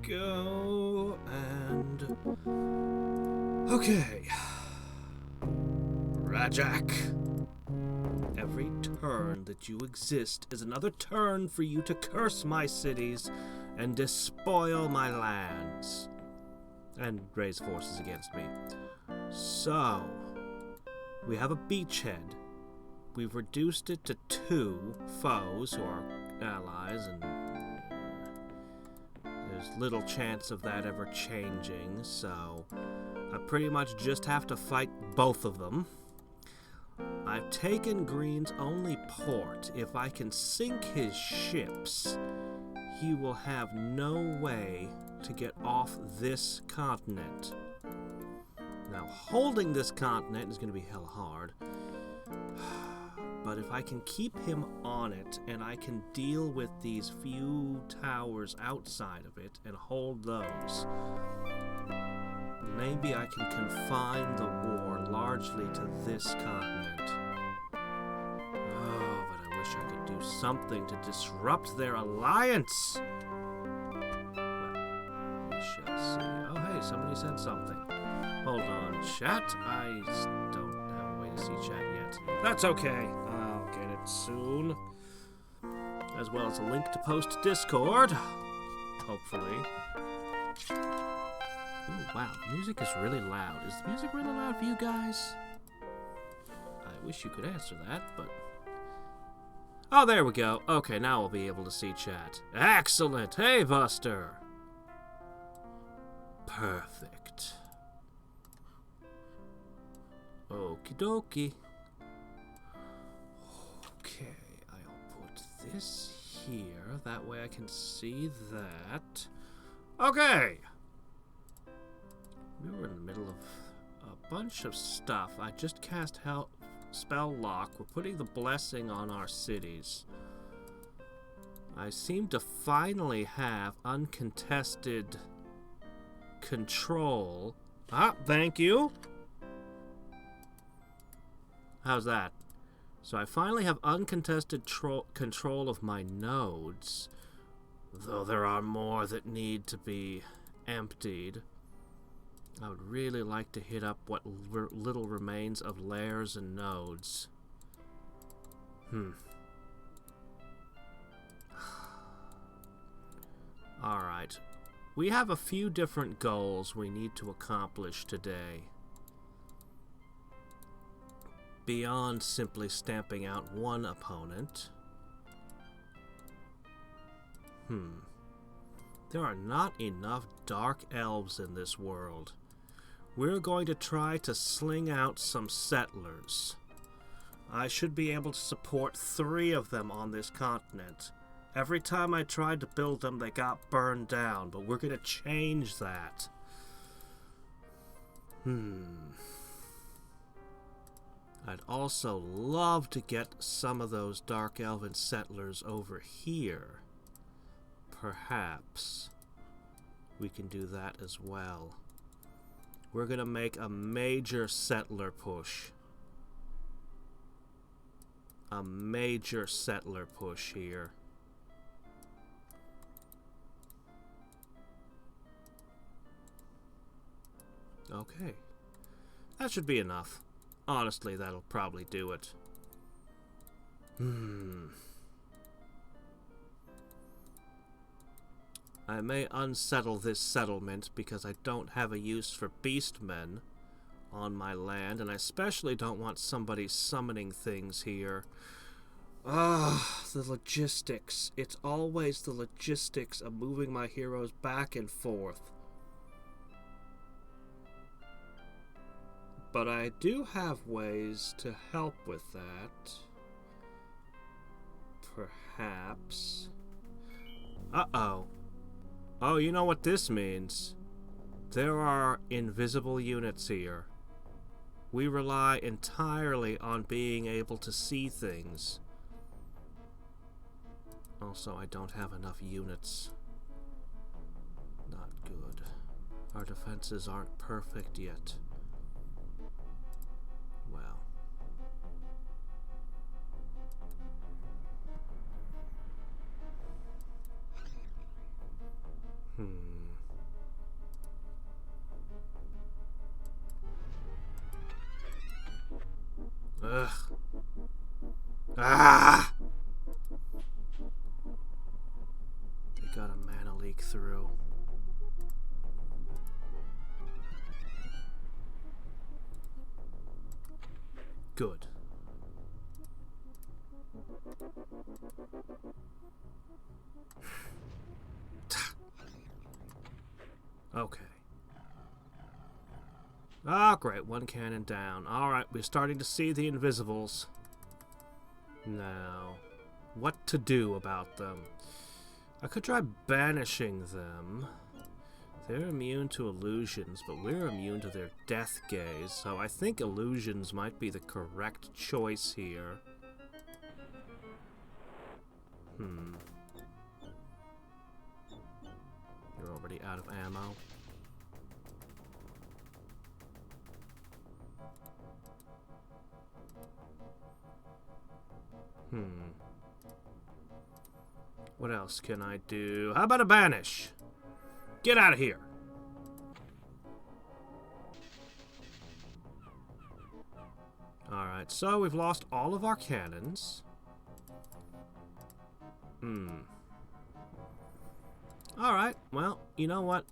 go, and... Okay. Rajak. Every turn that you exist is another turn for you to curse my cities and despoil my lands. And raise forces against me. So, we have a beachhead. We've reduced it to 2 foes who are allies, and there's little chance of that ever changing, so I pretty much just have to fight both of them. I've taken Green's only port. If I can sink his ships, he will have no way to get off this continent. Now, holding this continent is going to be hell hard. But if I can keep him on it, and I can deal with these few towers outside of it and hold those, maybe I can confine the war largely to this continent. Oh, but I wish I could do something to disrupt their alliance. Well, we shall see. Oh, hey, somebody said something. Hold on, chat. I don't have a way to see chat yet. That's okay. I'll get it soon. As well as a link to post to Discord. Hopefully. Ooh, wow, the music is really loud. Is the music really loud for you guys? I wish you could answer that, but... Oh, there we go. Okay, now I'll be able to see chat. Excellent! Hey, Buster! Perfect. Okie dokie. Okay, I'll put this here. That way I can see that. Okay! We were in the middle of a bunch of stuff. I just cast Spell Lock. We're putting the blessing on our cities. I seem to finally have uncontested control. Ah, thank you. How's that? So I finally have uncontested control of my nodes, though there are more that need to be emptied. I would really like to hit up what little remains of layers and nodes. Alright. We have a few different goals we need to accomplish today. Beyond simply stamping out one opponent. There are not enough dark elves in this world. We're going to try to sling out some settlers. I should be able to support 3 of them on this continent. Every time I tried to build them, they got burned down, but we're going to change that. I'd also love to get some of those dark elven settlers over here. Perhaps we can do that as well. We're going to make a major settler push. A major settler push here. Okay. That should be enough. Honestly, that'll probably do it. I may unsettle this settlement because I don't have a use for beastmen on my land, and I especially don't want somebody summoning things here. The logistics. It's always the logistics of moving my heroes back and forth. But I do have ways to help with that. Perhaps. Uh-oh. Oh, you know what this means. There are invisible units here. We rely entirely on being able to see things. Also, I don't have enough units. Not good. Our defenses aren't perfect yet. Well. Ugh. Ah! They got a mana leak through. Good. Okay. Ah, great. One cannon down. Alright, we're starting to see the invisibles. Now, what to do about them? I could try banishing them. They're immune to illusions, but we're immune to their death gaze, so I think illusions might be the correct choice here. You're already out of ammo. What else can I do? How about a banish? Get out of here! Alright, so we've lost all of our cannons. Alright, well, you know what?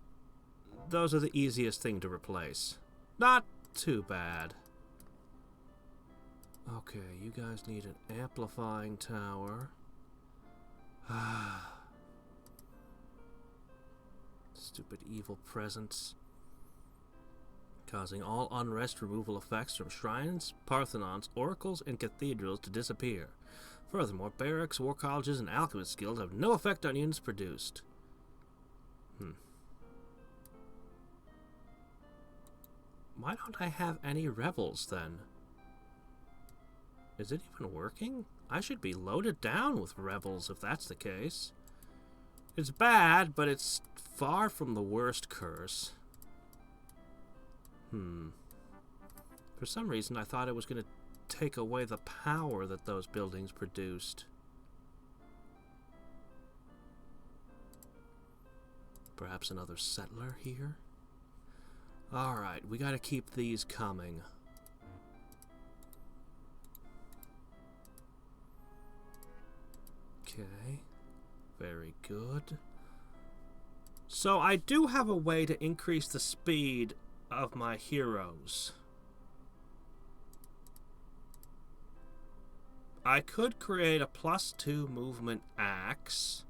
Those are the easiest thing to replace. Not too bad. Okay, you guys need an amplifying tower. Stupid evil presence. Causing all unrest removal effects from shrines, parthenons, oracles, and cathedrals to disappear. Furthermore, barracks, war colleges, and alchemist guilds have no effect on units produced. Why don't I have any rebels, then? Is it even working? I should be loaded down with rebels if that's the case. It's bad, but it's far from the worst curse. For some reason, I thought it was going to take away the power that those buildings produced. Perhaps another settler here? Alright, we gotta keep these coming. Okay, very good. So I do have a way to increase the speed of my heroes. I could create a +2 movement axe,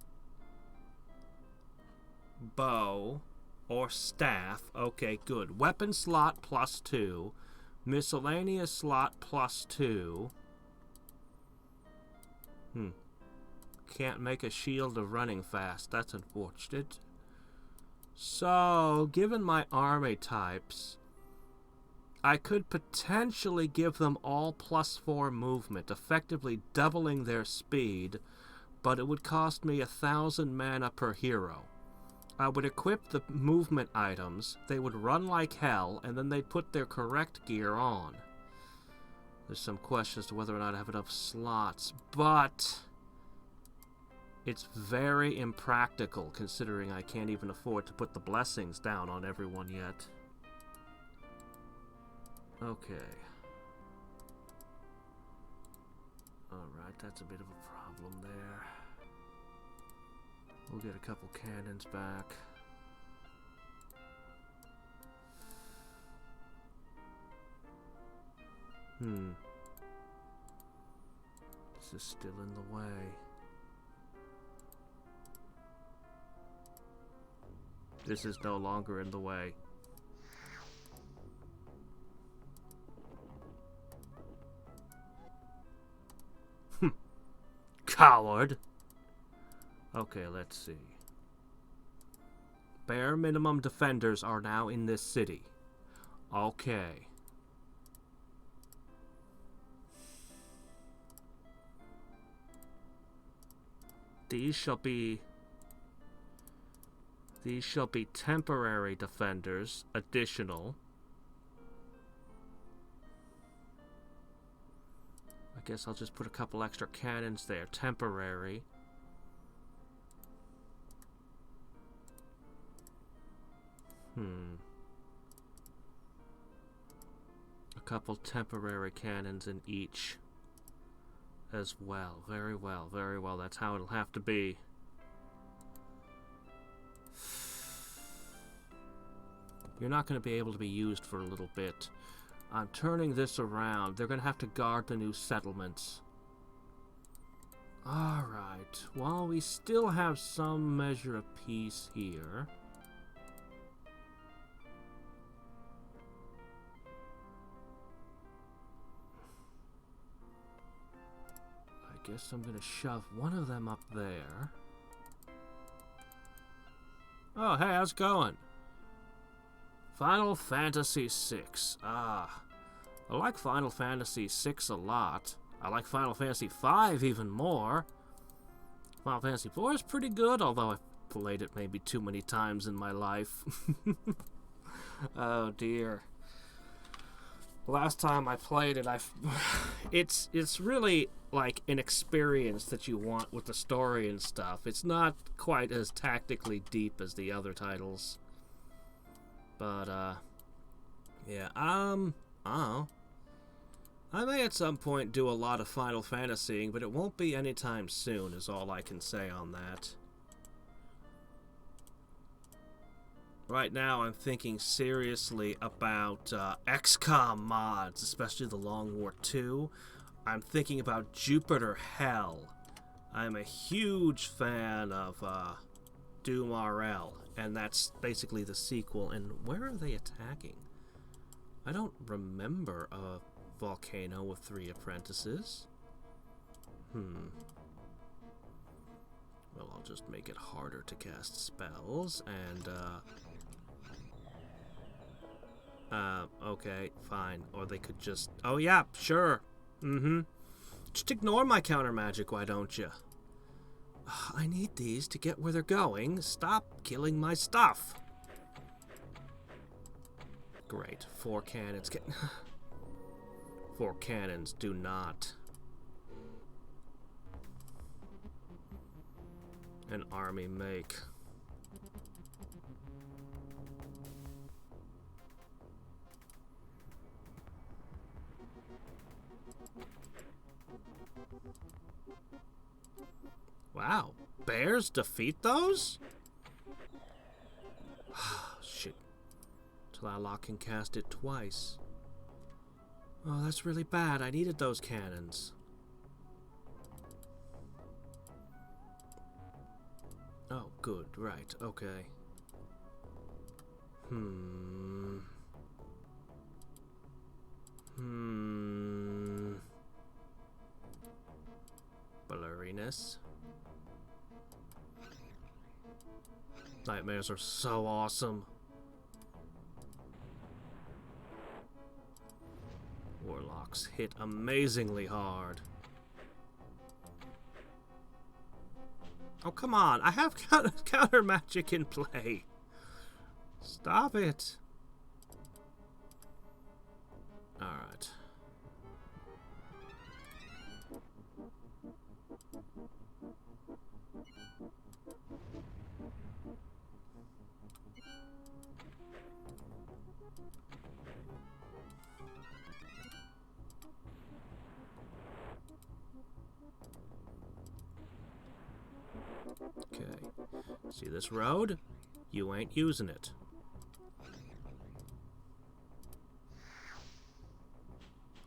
bow, or staff. Okay, good. Weapon slot +2. Miscellaneous slot +2. Can't make a shield of running fast. That's unfortunate. So, given my army types, I could potentially give them all +4 movement, effectively doubling their speed, but it would cost me 1,000 mana per hero. I would equip the movement items, they would run like hell, and then they'd put their correct gear on. There's some questions to whether or not I have enough slots, but it's very impractical considering I can't even afford to put the blessings down on everyone yet. Okay. Alright, that's a bit of a problem there. We'll get a couple cannons back. This is still in the way. This is no longer in the way. Coward! Okay, let's see. Bare minimum defenders are now in this city. Okay. These shall be temporary defenders, additional. I guess I'll just put a couple extra cannons there, temporary. A couple temporary cannons in each as well. Very well, very well. That's how it'll have to be. You're not going to be able to be used for a little bit. I'm turning this around. They're going to have to guard the new settlements. Alright. While we still have some measure of peace here... I guess I'm going to shove one of them up there. Oh, hey, how's it going? Final Fantasy VI. Ah, I like Final Fantasy VI a lot. I like Final Fantasy V even more. Final Fantasy IV is pretty good, although I've played it maybe too many times in my life. Oh dear. Last time I played it, it's really like an experience that you want with the story and stuff. It's not quite as tactically deep as the other titles. But, yeah, I may at some point do a lot of Final Fantasying, but it won't be anytime soon, is all I can say on that. Right now, I'm thinking seriously about XCOM mods, especially the Long War II. I'm thinking about Jupiter Hell. I'm a huge fan of Doom RL, and that's basically the sequel. And where are they attacking? I don't remember a volcano with 3 apprentices. Well, I'll just make it harder to cast spells, and, okay, fine. Or they could just... Oh, yeah, sure. Just ignore my counter magic, why don't you? I need these to get where they're going. Stop killing my stuff. Great. 4 cannons. 4 cannons do not. An army make. Wow, bears defeat those? Shit. Tlaloc can cast it twice. Oh, that's really bad. I needed those cannons. Oh, good. Right. Okay. Blurriness. Nightmares are so awesome. Warlocks hit amazingly hard. Oh, come on. I have counter magic in play. Stop it. Alright. Okay. See this road? You ain't using it.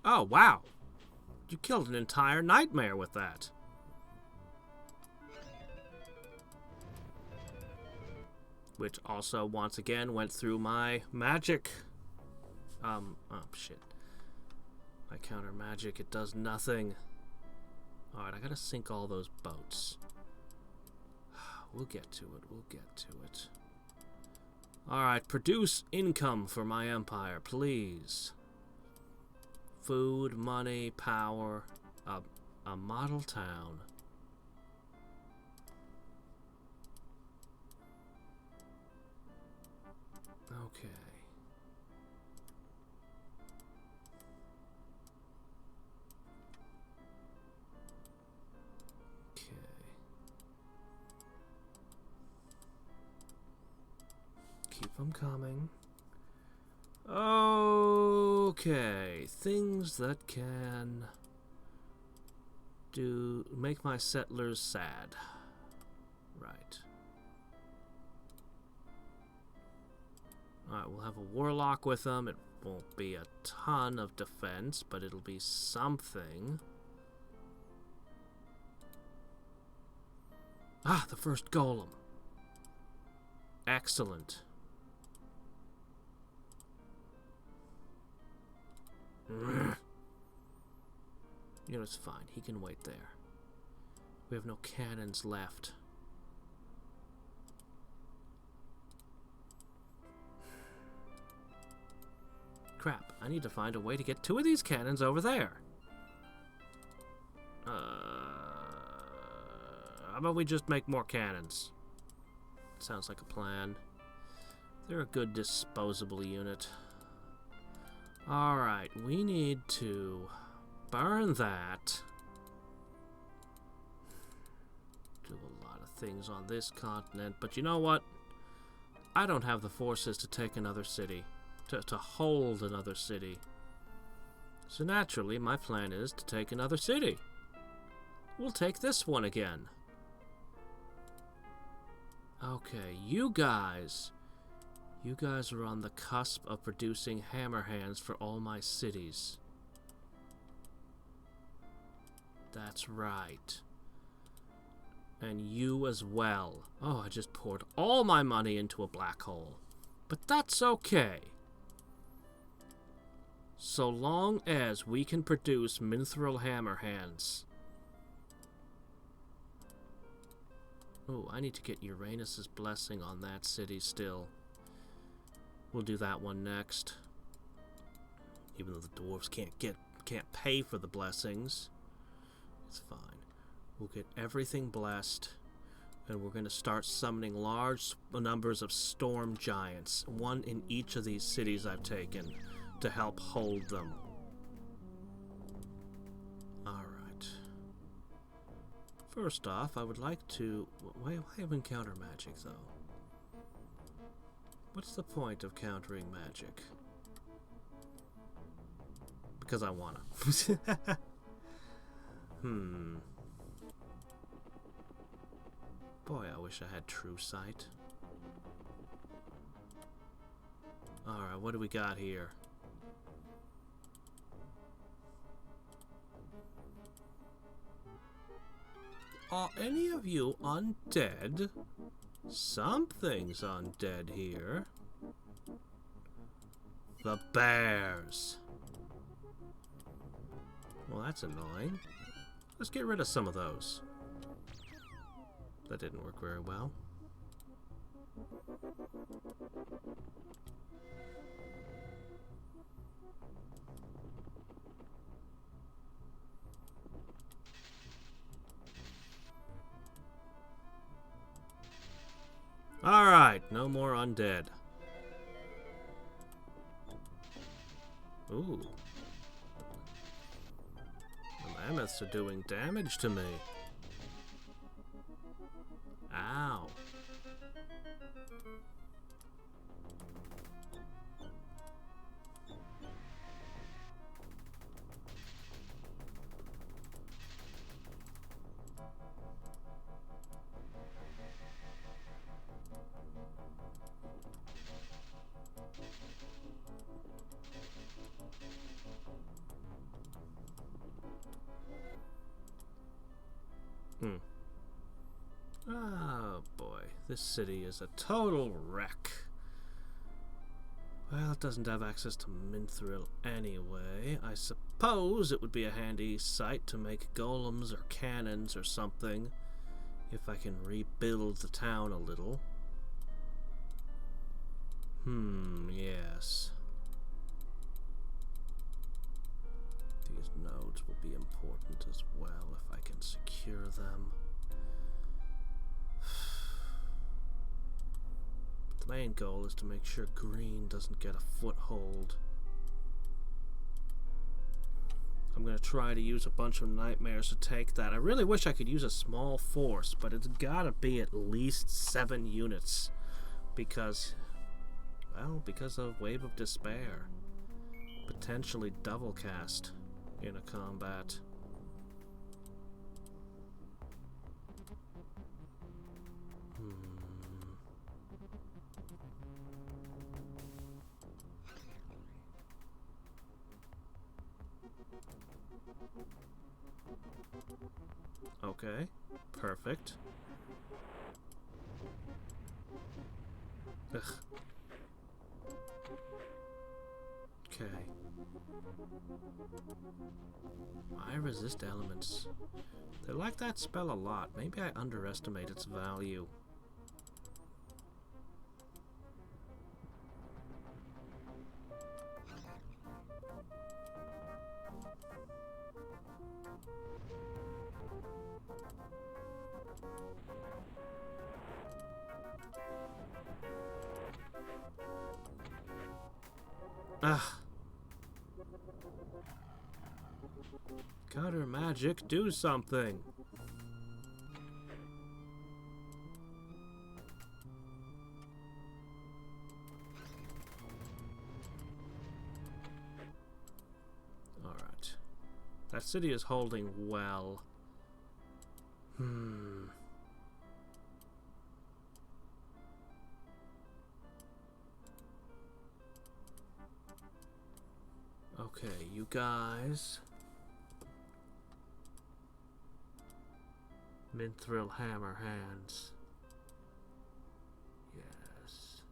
Oh, wow. You killed an entire nightmare with that. Which also, once again, went through my magic. Oh, shit. My counter magic, it does nothing. Alright, I gotta sink all those boats. We'll get to it, we'll get to it. Alright, produce income for my empire, please. Food, money, power, a model town. Okay. Keep them coming. Okay. Okay, things that can make my settlers sad. Right. Alright, we'll have a warlock with them. It won't be a ton of defense, but it'll be something. Ah, the first golem. Excellent. You know, it's fine. He can wait there. We have no cannons left. Crap. I need to find a way to get 2 of these cannons over there. How about we just make more cannons? Sounds like a plan. They're a good disposable unit. Alright, we need to burn that. Do a lot of things on this continent, but you know what? I don't have the forces to take another city, to hold another city. So naturally, my plan is to take another city. We'll take this one again. Okay, you guys are on the cusp of producing hammer hands for all my cities. That's right. And you as well. Oh, I just poured all my money into a black hole. But that's okay. So long as we can produce mithril hammer hands. Oh, I need to get Uranus's blessing on that city still. We'll do that one next. Even though the dwarves can't pay for the blessings. It's fine. We'll get everything blessed, and we're going to start summoning large numbers of storm giants, one in each of these cities I've taken, to help hold them. Alright. First off, I would like to... Why have encounter magic, though? What's the point of countering magic? Because I wanna. Boy, I wish I had true sight. Alright, what do we got here? Are any of you undead? Something's undead here. The bears. Well, that's annoying. Let's get rid of some of those. That didn't work very well. Alright, no more undead. Ooh. The mammoths are doing damage to me. Ow. Oh boy, this city is a total wreck. Well, it doesn't have access to mithril anyway. I suppose it would be a handy site to make golems or cannons or something, if I can rebuild the town a little. Yes. These nodes will be important as well if I can secure them. The main goal is to make sure green doesn't get a foothold. I'm going to try to use a bunch of nightmares to take that. I really wish I could use a small force, but it's got to be at least 7 units. Because of Wave of Despair. potentially double cast in a combat. Okay, perfect. Ugh. Okay. I resist elements. They like that spell a lot. Maybe I underestimate its value. Ugh. Cutter magic, do something. Alright. That city is holding well. Okay, you guys. Mithril hammer hands. Yes.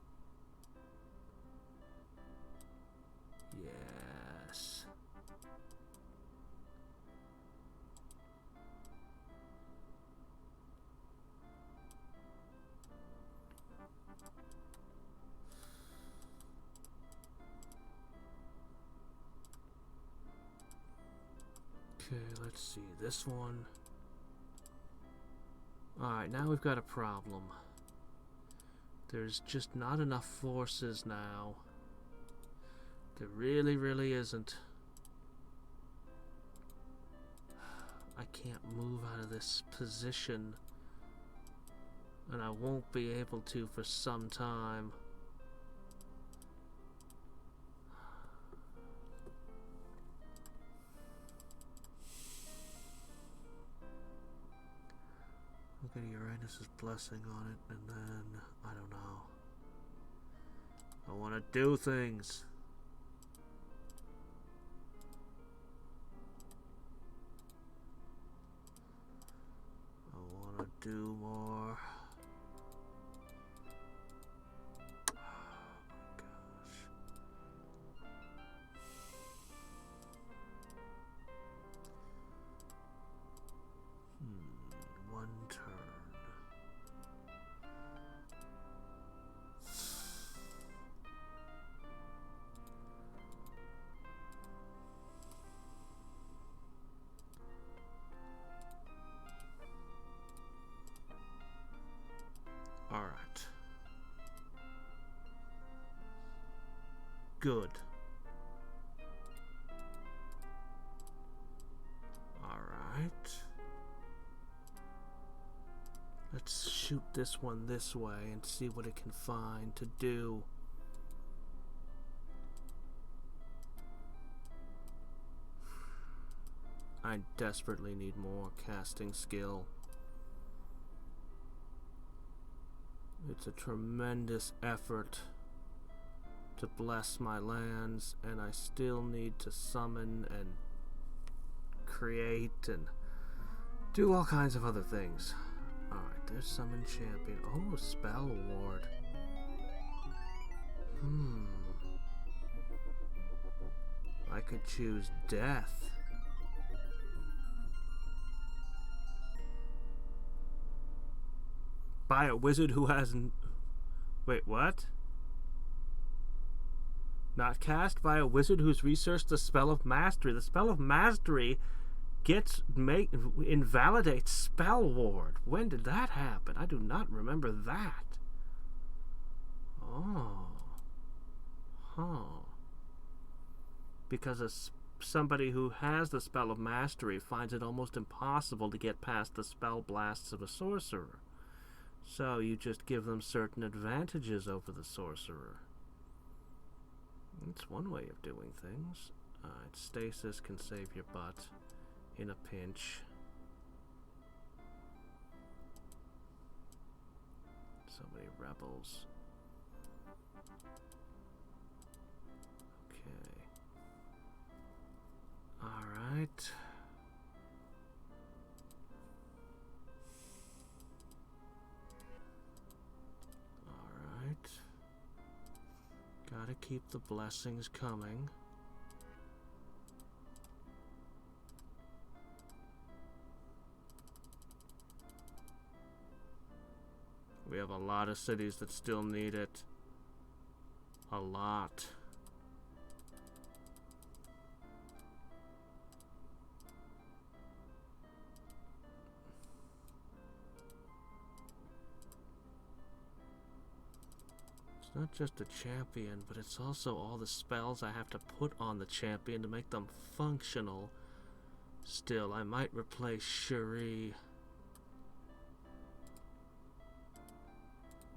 Yes. Okay, let's see. This one. Alright, now we've got a problem. There's just not enough forces now. There really, really isn't. I can't move out of this position. And I won't be able to for some time. Look at Uranus' blessing on it, and then, I don't know. I want to do things. I want to do more. Alright. Good. Alright. Let's shoot this one this way and see what it can find to do. I desperately need more casting skill. It's a tremendous effort to bless my lands, and I still need to summon and create and do all kinds of other things. Alright, there's Summon Champion. Oh, Spell Ward. I could choose Death. By a wizard who hasn't... Wait, what? Not cast by a wizard who's researched the Spell of Mastery. The Spell of Mastery invalidates Spell Ward. When did that happen? I do not remember that. Oh. Huh. Because somebody who has the Spell of Mastery finds it almost impossible to get past the spell blasts of a sorcerer. So you just give them certain advantages over the sorcerer. That's one way of doing things. Stasis can save your butt in a pinch. So many rebels. Okay. Alright. Alright. Gotta keep the blessings coming. We have a lot of cities that still need it. A lot. It's not just a champion, but it's also all the spells I have to put on the champion to make them functional. Still, I might replace Cherie.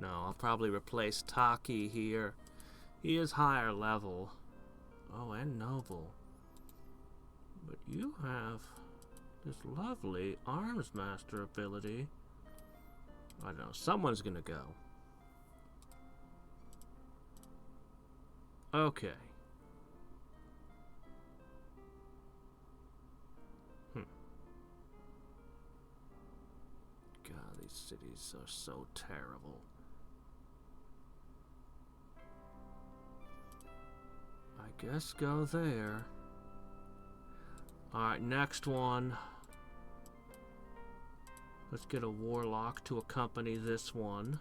No, I'll probably replace Taki here. He is higher level. Oh, and noble. But you have this lovely arms master ability. I don't know, someone's gonna go. Okay. God, these cities are so terrible. I guess go there. Alright, next one. Let's get a warlock to accompany this one.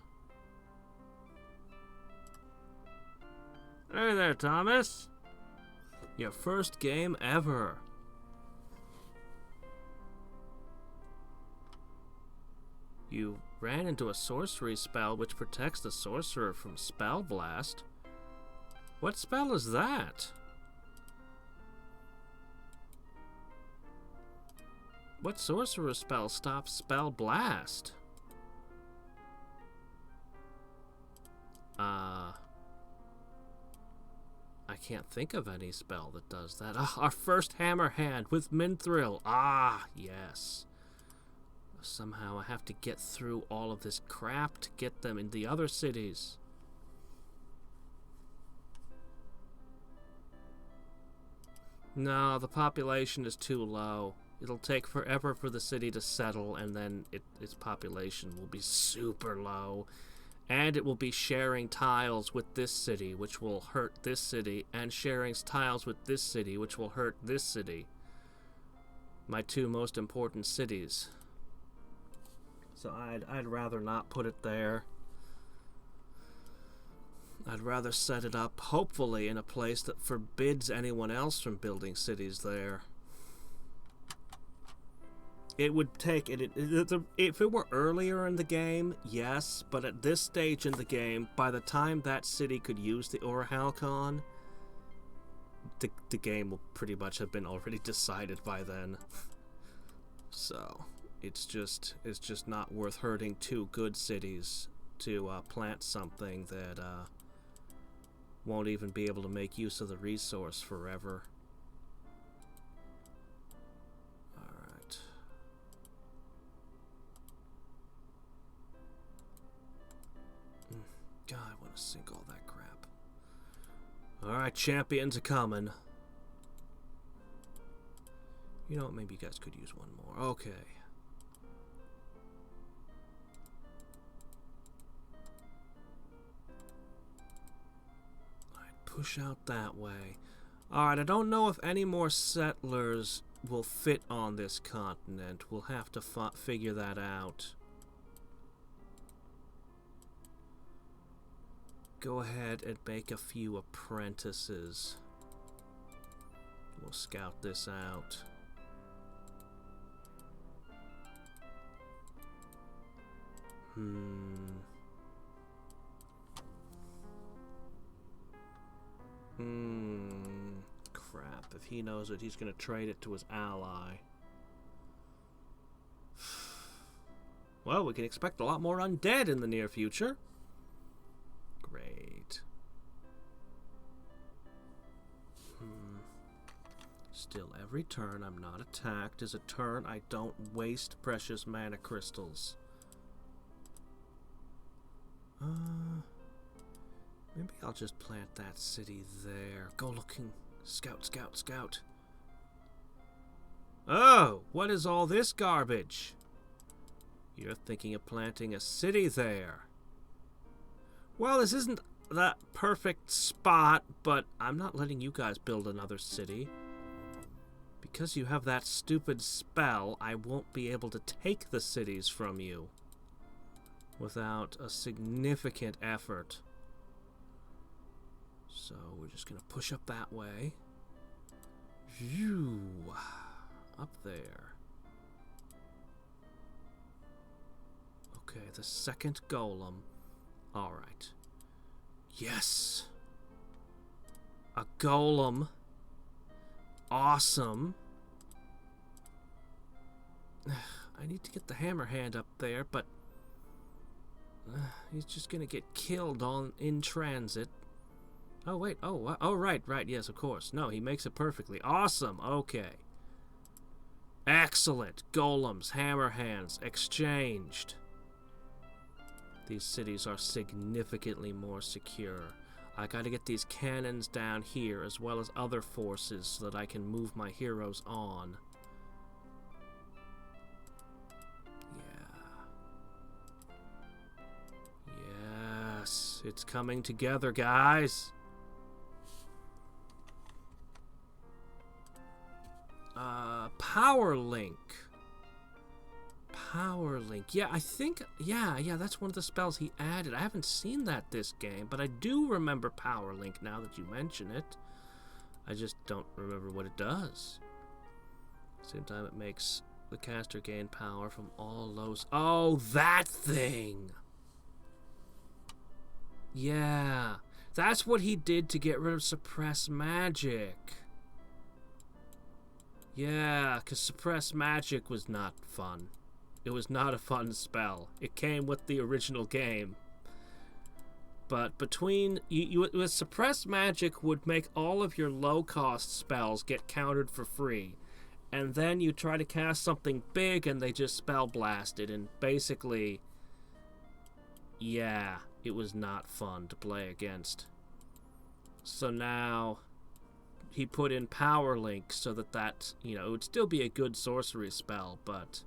Hey there, Thomas. Your first game ever. You ran into a sorcery spell which protects the sorcerer from spell blast. What spell is that? What sorcerer spell stops spell blast? I can't think of any spell that does that. Our first hammer hand with Minthrill. Ah, yes. Somehow I have to get through all of this crap to get them in the other cities. No, the population is too low. It'll take forever for the city to settle, and then its population will be super low. And it will be sharing tiles with this city, which will hurt this city, and sharing tiles with this city, which will hurt this city. My two most important cities. So I'd rather not put it there. I'd rather set it up, hopefully, in a place that forbids anyone else from building cities there. It would take it. If it were earlier in the game, yes, but at this stage in the game, by the time that city could use the Orhalcon, the game will pretty much have been already decided by then. So it's just not worth hurting two good cities to plant something that won't even be able to make use of the resource forever. God, I want to sink all that crap. Alright, champions are coming. You know what, maybe you guys could use one more. Okay. Alright, push out that way. Alright, I don't know if any more settlers will fit on this continent. We'll have to figure that out. Go ahead and make a few apprentices. We'll scout this out. Crap. If he knows it, he's going to trade it to his ally. Well, we can expect a lot more undead in the near future. Great. Still, every turn I'm not attacked is a turn I don't waste precious mana crystals. Maybe I'll just plant that city there. Go looking. Scout, scout, scout. Oh, what is all this garbage? You're thinking of planting a city there. Well, this isn't that perfect spot, but I'm not letting you guys build another city. Because you have that stupid spell, I won't be able to take the cities from you without a significant effort. So we're just going to push up that way. Phew. Up there. Okay, the second golem. Alright. Yes! A golem. Awesome. I need to get the hammerhand up there, but he's just gonna get killed in transit. Oh, wait. Oh, right. Yes, of course. No, he makes it perfectly. Awesome. Okay. Excellent. Golems, hammerhands, exchanged. These cities are significantly more secure. I gotta get these cannons down here, as well as other forces, so that I can move my heroes on. Yeah. Yes, it's coming together, guys. Power Link. Power Link. Yeah, I think... Yeah, that's one of the spells he added. I haven't seen that this game, but I do remember Power Link now that you mention it. I just don't remember what it does. At the same time, it makes the caster gain power from all lows. Oh, that thing! Yeah. That's what he did to get rid of Suppress Magic. Yeah, because Suppress Magic was not fun. It was not a fun spell. It came with the original game. But between... with Suppress Magic would make all of your low-cost spells get countered for free. And then you try to cast something big and they just spell blasted. And basically... yeah, it was not fun to play against. So now... he put in Power Link so that, it would still be a good sorcery spell, but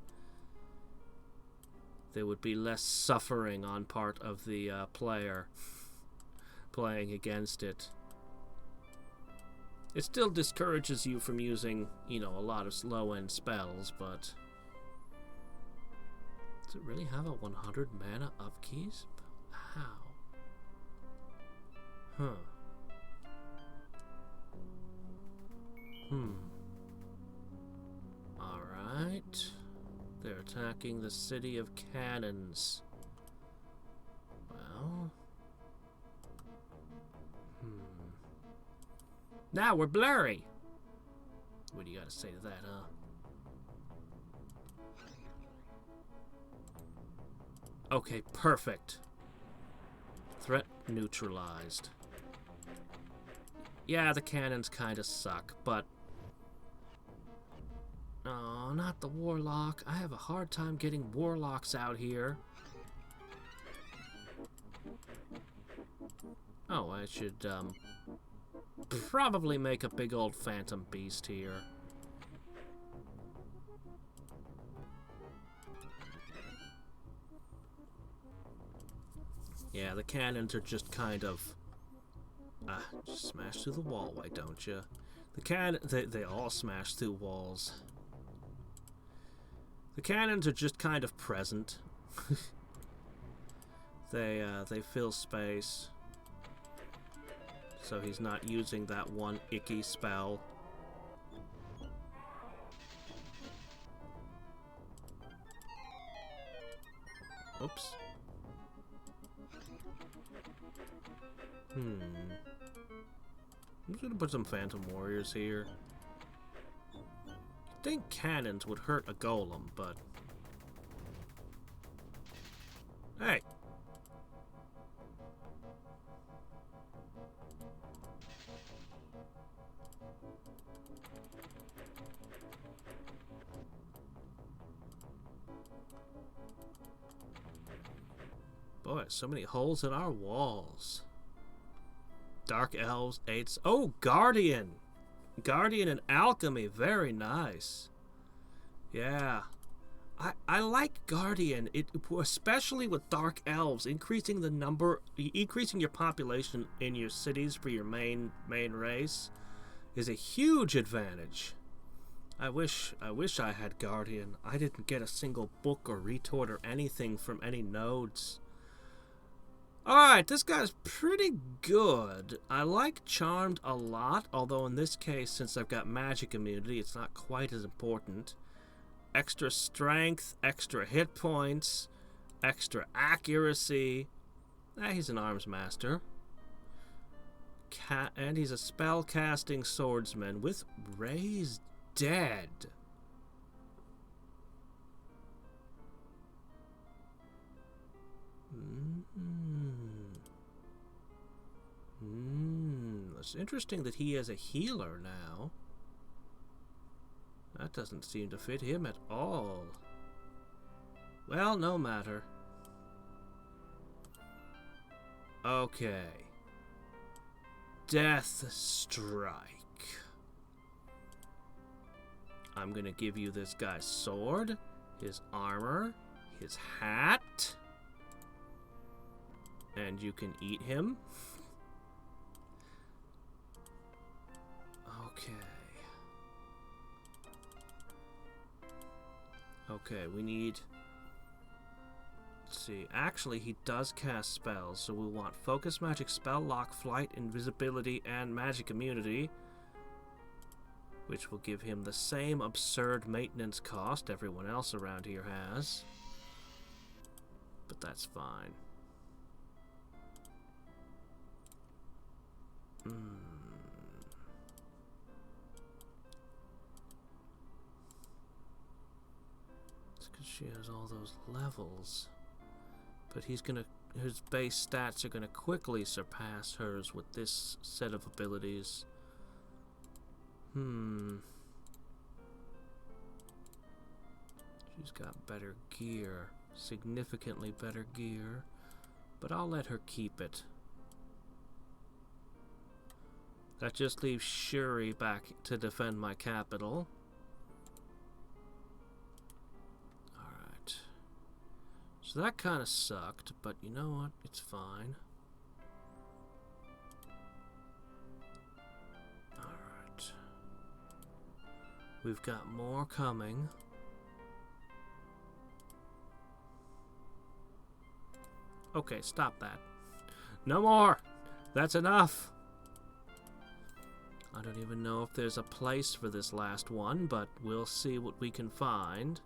there would be less suffering on part of the player playing against it. It still discourages you from using, a lot of low-end spells, but does it really have a 100 mana upkeep? How? Huh. Alright. They're attacking the City of Cannons. Well... Now we're blurry! What do you gotta say to that, huh? Okay, perfect. Threat neutralized. Yeah, the cannons kinda suck, but... oh, not the Warlock. I have a hard time getting Warlocks out here. Oh, I should, probably make a big old Phantom Beast here. Yeah, the cannons are just kind of... just smash through the wall, why don't you? They all smash through walls. The cannons are just kind of present. They fill space. So he's not using that one icky spell. Oops. I'm just gonna put some Phantom Warriors here. You'd think cannons would hurt a golem, but... hey! Boy, so many holes in our walls. Dark elves, 8. Oh, Guardian! Guardian and Alchemy, very nice. Yeah. I like Guardian, especially with Dark Elves, increasing your population in your cities for your main race is a huge advantage. I wish I had Guardian. I didn't get a single book or retort or anything from any nodes. Alright, this guy's pretty good. I like Charmed a lot, although in this case, since I've got magic immunity, it's not quite as important. Extra strength, extra hit points, extra accuracy. He's an arms master. And he's a spell-casting swordsman with Raise Dead. It's interesting that he is a healer now. That doesn't seem to fit him at all. Well, no matter. Okay. Death Strike. I'm gonna give you this guy's sword, his armor, his hat, and you can eat him. Okay. Okay, we need... Let's see. Actually, he does cast spells, so we want Focus Magic, Spell Lock, Flight, Invisibility, and Magic Immunity, which will give him the same absurd maintenance cost everyone else around here has. But that's fine. She has all those levels, but his base stats are gonna quickly surpass hers with this set of abilities. She's got better gear, significantly better gear, but I'll let her keep it. That just leaves Shuri back to defend my capital. So that kind of sucked, but you know what? It's fine. Alright. We've got more coming. Okay, stop that. No more! That's enough! I don't even know if there's a place for this last one, but we'll see what we can find.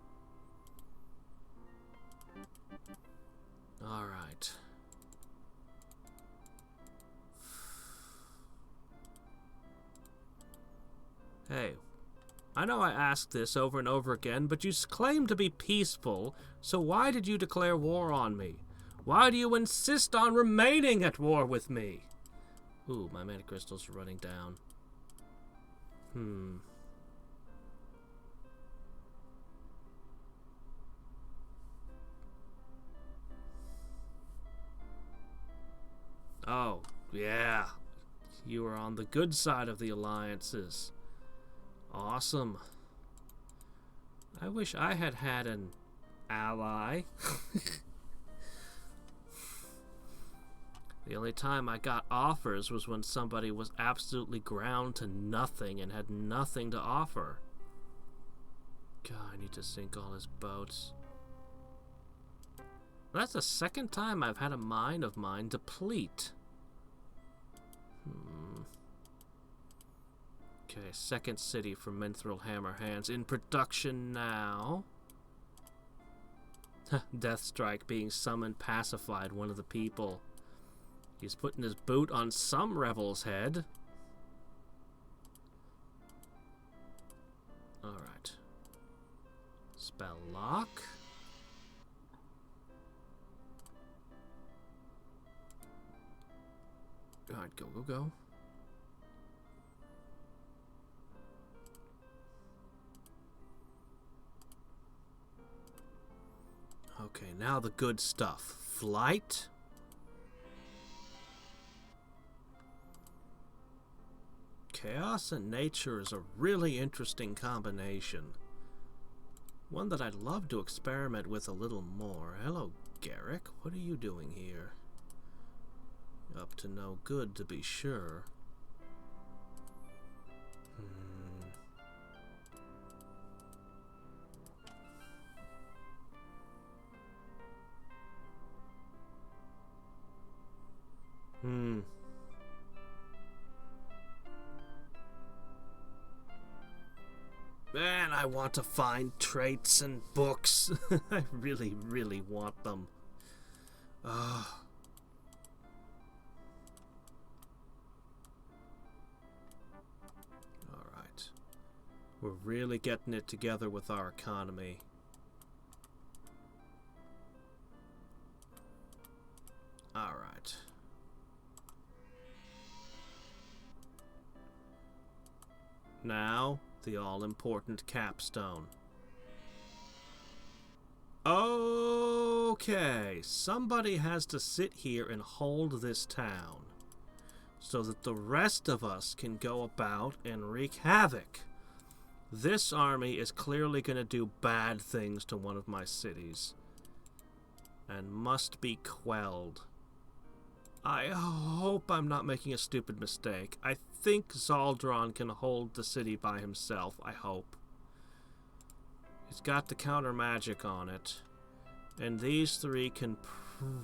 Alright. Hey, I know I asked this over and over again, but you claim to be peaceful, so why did you declare war on me? Why do you insist on remaining at war with me? Ooh, my mana crystals are running down. Oh, yeah. You are on the good side of the alliances. Awesome. I wish I had had an ally. The only time I got offers was when somebody was absolutely ground to nothing and had nothing to offer. God, I need to sink all his boats. That's the second time I've had a mine of mine deplete. Okay, second city for Mithril Hammerhands in production now. Deathstrike being summoned pacified one of the people. He's putting his boot on some rebel's head. Alright. Spell lock. Alright, go, go, go. Okay, now the good stuff. Flight. Chaos and nature is a really interesting combination. One that I'd love to experiment with a little more. Hello, Garrick. What are you doing here? Up to no good, to be sure. Man, I want to find traits and books. I really, really want them. Alright. We're really getting it together with our economy. Alright. Now, the all-important capstone. Okay, somebody has to sit here and hold this town so that the rest of us can go about and wreak havoc. This army is clearly going to do bad things to one of my cities and must be quelled. I hope I'm not making a stupid mistake. I think Zaldron can hold the city by himself, I hope. He's got the counter magic on it. And these three can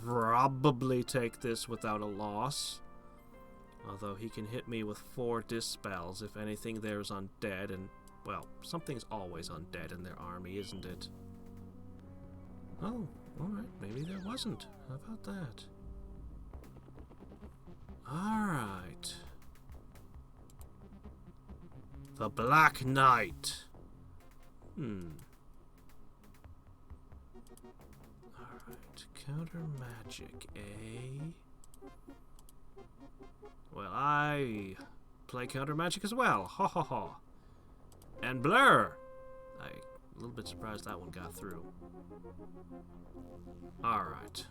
probably take this without a loss. Although he can hit me with 4 dispels if anything there's undead, and, well, something's always undead in their army, isn't it? Oh, alright, maybe there wasn't. How about that? Alright. The Black Knight. Alright, counter magic, eh? Well, I play counter magic as well. Ha ha ha. And blur. I'm a little bit surprised that one got through. Alright.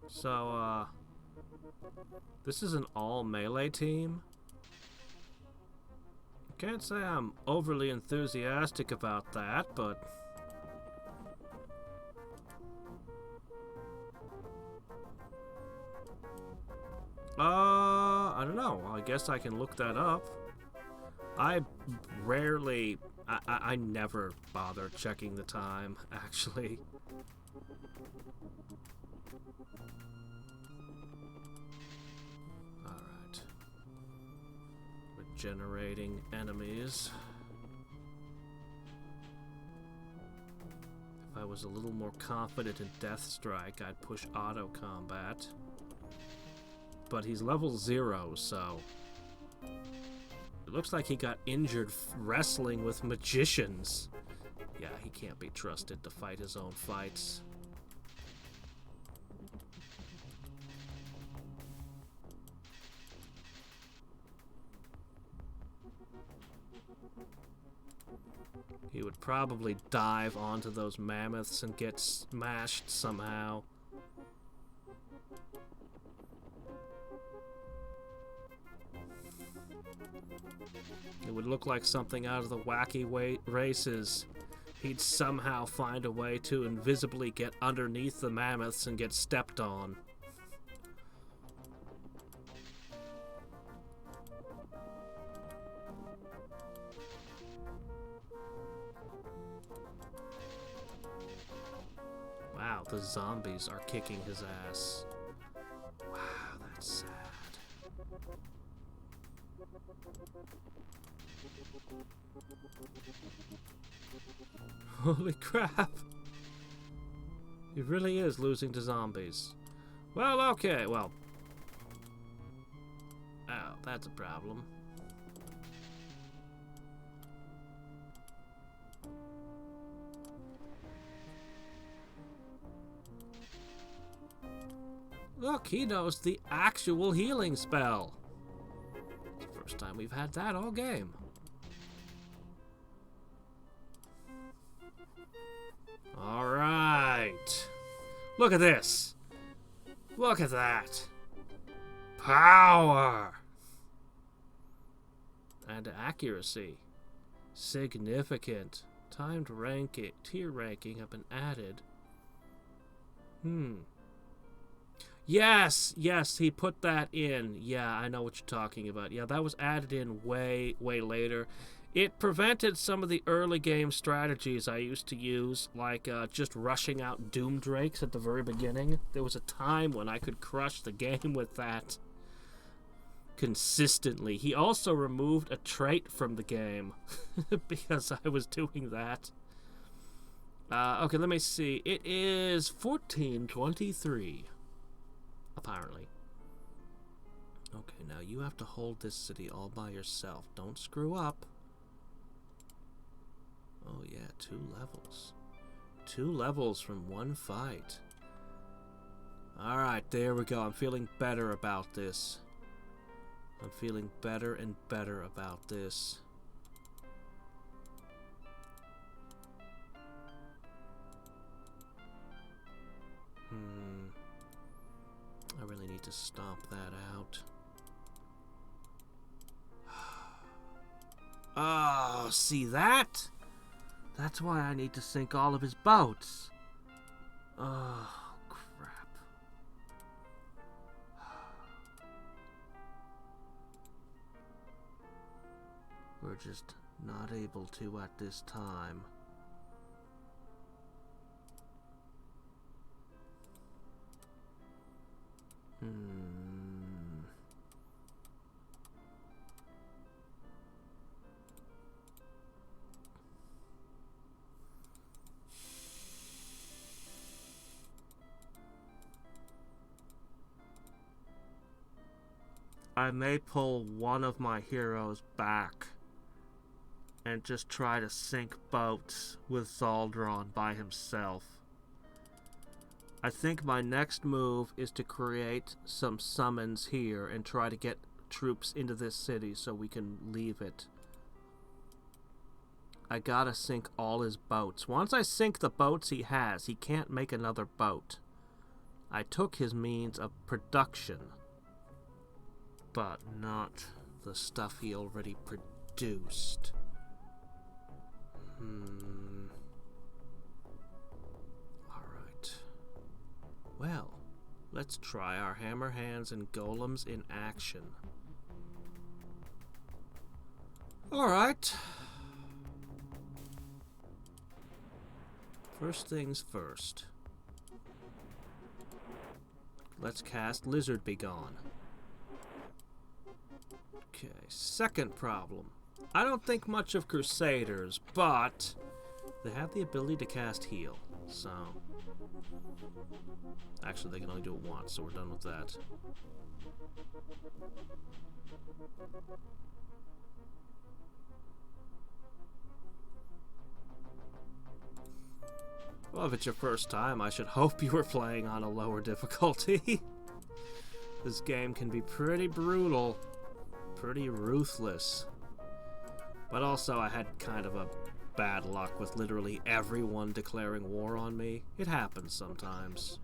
So, this is an all melee team. Can't say I'm overly enthusiastic about that, but I don't know. I guess I can look that up. I never bother checking the time, actually. Alright. Regenerating enemies. If I was a little more confident in Death Strike, I'd push auto combat. But he's level 0, so it looks like he got injured wrestling with magicians. Yeah, he can't be trusted to fight his own fights. He would probably dive onto those mammoths and get smashed somehow. It would look like something out of the Wacky Races. He'd somehow find a way to invisibly get underneath the mammoths and get stepped on. Wow, the zombies are kicking his ass. Wow, that's sad. Holy crap! He really is losing to zombies. Well, okay, well. Oh, that's a problem. Look, he knows the actual healing spell. It's the first time we've had that all game. Alright. Look at this. Look at that. Power. and accuracy. Significant. Timed ranking, tier ranking have been added. Yes, he put that in. Yeah, I know what you're talking about. Yeah, that was added in way later. It prevented some of the early game strategies I used to use, like just rushing out Doom Drakes at the very beginning. There was a time when I could crush the game with that consistently. He also removed a trait from the game because I was doing that. Okay, let me see. It is 1423. Apparently. Okay, now you have to hold this city all by yourself. Don't screw up. Oh yeah, 2 levels. 2 levels from 1 fight. Alright, there we go. I'm feeling better about this. I'm feeling better and better about this. I really need to stomp that out. Oh, see that? That's why I need to sink all of his boats. Oh, crap. We're just not able to at this time. I may pull one of my heroes back and just try to sink boats with Zaldron by himself. I think my next move is to create some summons here and try to get troops into this city so we can leave it. I gotta sink all his boats. Once I sink the boats he has, he can't make another boat. I took his means of production, but not the stuff he already produced. Alright. Well, let's try our hammer hands and golems in action. Alright. First things first. Let's cast Lizard Begone. Okay, second problem. I don't think much of Crusaders, but they have the ability to cast Heal, so... Actually, they can only do it once, so we're done with that. Well, if it's your first time, I should hope you were playing on a lower difficulty. This game can be pretty brutal, pretty ruthless. But also, I had kind of a bad luck with literally everyone declaring war on me. It happens sometimes.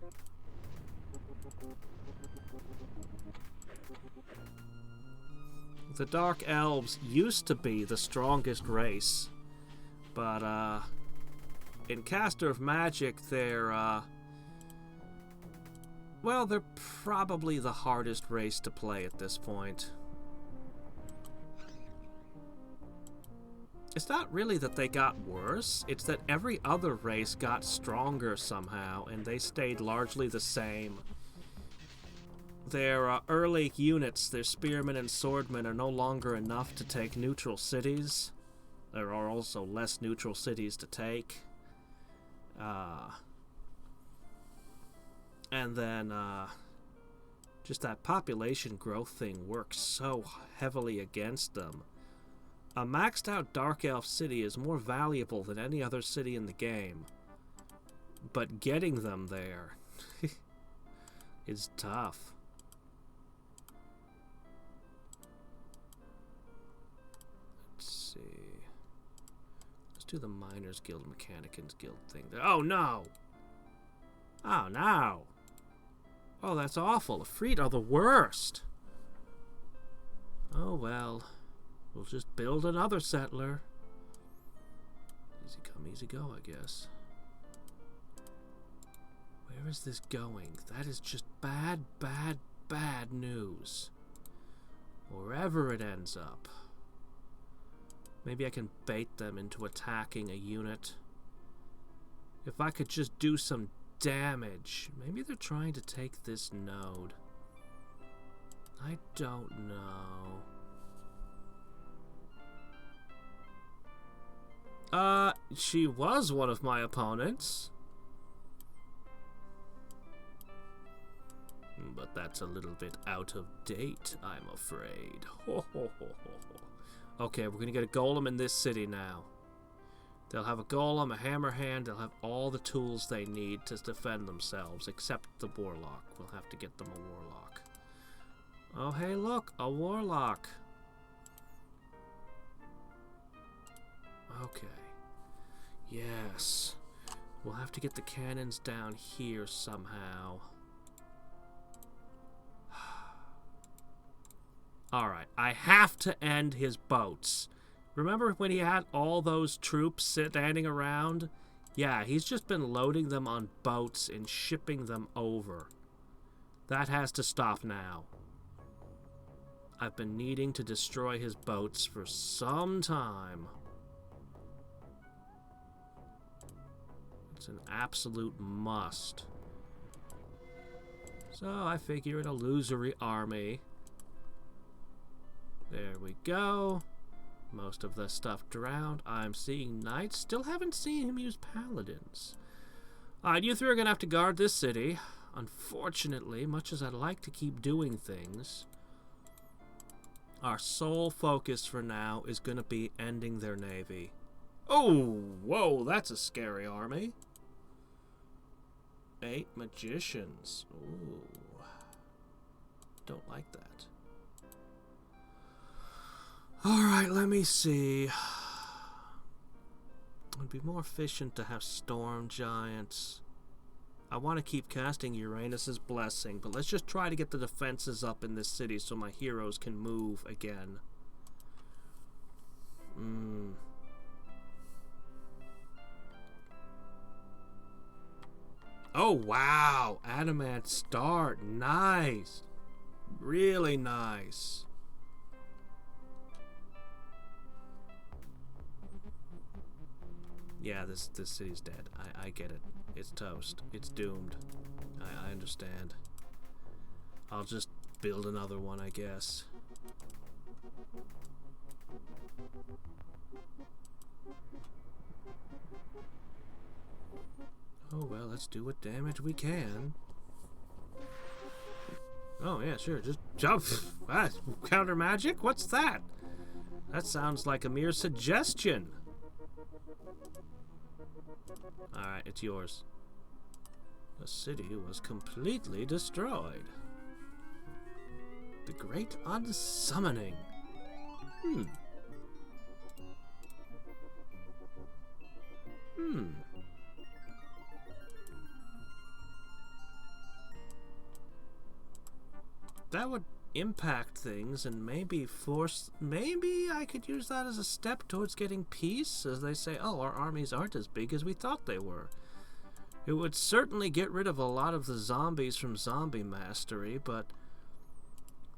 The Dark Elves used to be the strongest race, but, in Caster of Magic, they're, well, they're probably the hardest race to play at this point. It's not really that they got worse, it's that every other race got stronger somehow, and they stayed largely the same. Their early units, their spearmen and swordmen, are no longer enough to take neutral cities. There are also less neutral cities to take. And then, just that population growth thing works so heavily against them. A maxed out Dark Elf city is more valuable than any other city in the game. But getting them there is tough. Let's see. Let's do the Miners Guild, Mechanicans Guild thing. Oh no! Oh no! Oh, that's awful. The Freed are the worst. Oh well. We'll just build another settler. Easy come, easy go, I guess. Where is this going? That is just bad, bad, bad news. Wherever it ends up. Maybe I can bait them into attacking a unit. If I could just do some damage. Maybe they're trying to take this node. I don't know. She was one of my opponents. But that's a little bit out of date, I'm afraid. Ho, ho, ho, ho, ho. Okay, we're gonna get a golem in this city now. They'll have a golem, a hammerhand, they'll have all the tools they need to defend themselves, except the warlock. We'll have to get them a warlock. Oh, hey, look, a warlock. Okay. Yes. We'll have to get the cannons down here somehow. Alright, I have to end his boats. Remember when he had all those troops standing around? Yeah, he's just been loading them on boats and shipping them over. That has to stop now. I've been needing to destroy his boats for some time. It's an absolute must. So I figure an illusory army. There we go. Most of the stuff drowned. I'm seeing knights. Still haven't seen him use paladins. Alright, you three are going to have to guard this city. Unfortunately, much as I'd like to keep doing things, our sole focus for now is going to be ending their navy. Oh, whoa, that's a scary army. 8 magicians. Ooh. Don't like that. Alright, let me see. It would be more efficient to have storm giants. I want to keep casting Uranus's blessing, but let's just try to get the defenses up in this city so my heroes can move again. Oh, wow! Adamant start. Nice! Really nice. Yeah, this city's dead. I get it. It's toast. It's doomed. I understand. I'll just build another one, I guess. Oh, well, let's do what damage we can. Oh, yeah, sure. Just jump. Ah, counter magic? What's that? That sounds like a mere suggestion. Alright, it's yours. The city was completely destroyed. The Great Unsummoning. That would impact things and maybe force... Maybe I could use that as a step towards getting peace, as they say, oh, our armies aren't as big as we thought they were. It would certainly get rid of a lot of the zombies from Zombie Mastery, but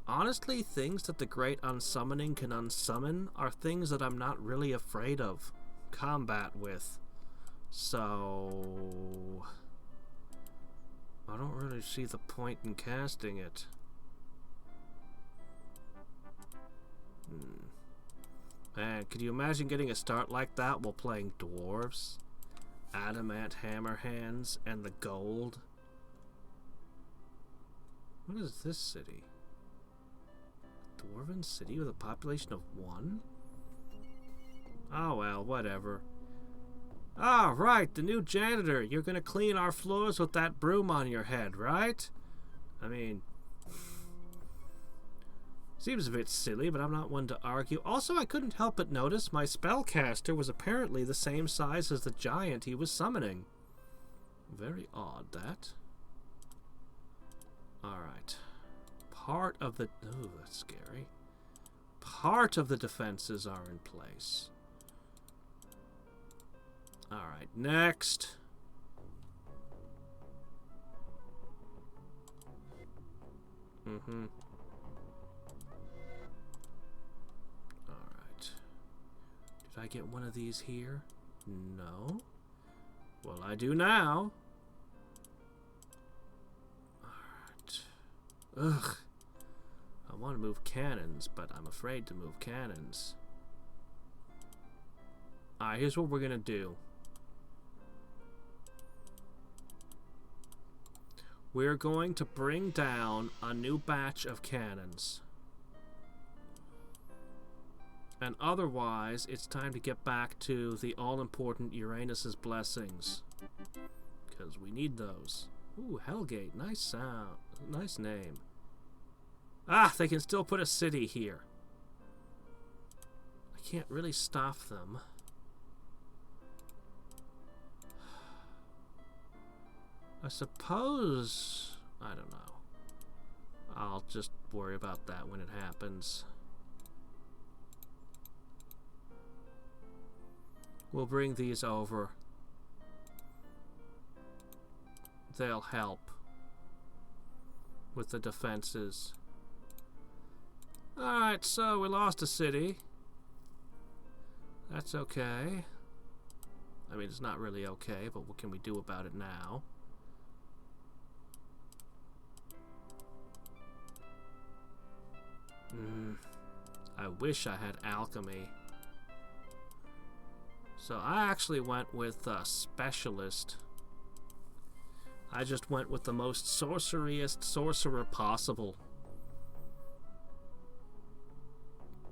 honestly, things that the Great Unsummoning can unsummon are things that I'm not really afraid of combat with. So I don't really see the point in casting it. Man, could you imagine getting a start like that while playing dwarves? Adamant hammerhands and the gold. What is this city? Dwarven city with a population of 1? Oh well, whatever. Ah, right, the new janitor. You're gonna clean our floors with that broom on your head, right? I mean, seems a bit silly, but I'm not one to argue. Also, I couldn't help but notice my spellcaster was apparently the same size as the giant he was summoning. Very odd, that. Alright. Part of the... Oh, that's scary. part of the defenses are in place. Alright, next. Alright. Did I get one of these here? No. Well, I do now. Alright. Ugh. I want to move cannons, but I'm afraid to move cannons. Alright, here's what we're gonna do. We're going to bring down a new batch of cannons. And otherwise, it's time to get back to the all-important Uranus's blessings. Because we need those. Ooh, Hellgate. Nice sound. Nice name. Ah, they can still put a city here. I can't really stop them. I suppose... I don't know. I'll just worry about that when it happens. We'll bring these over. They'll help with the defenses. Alright, so we lost a city. That's okay. I mean, it's not really okay, but what can we do about it now? I wish I had alchemy. So I actually went with a specialist. I just went with the most sorceriest sorcerer possible.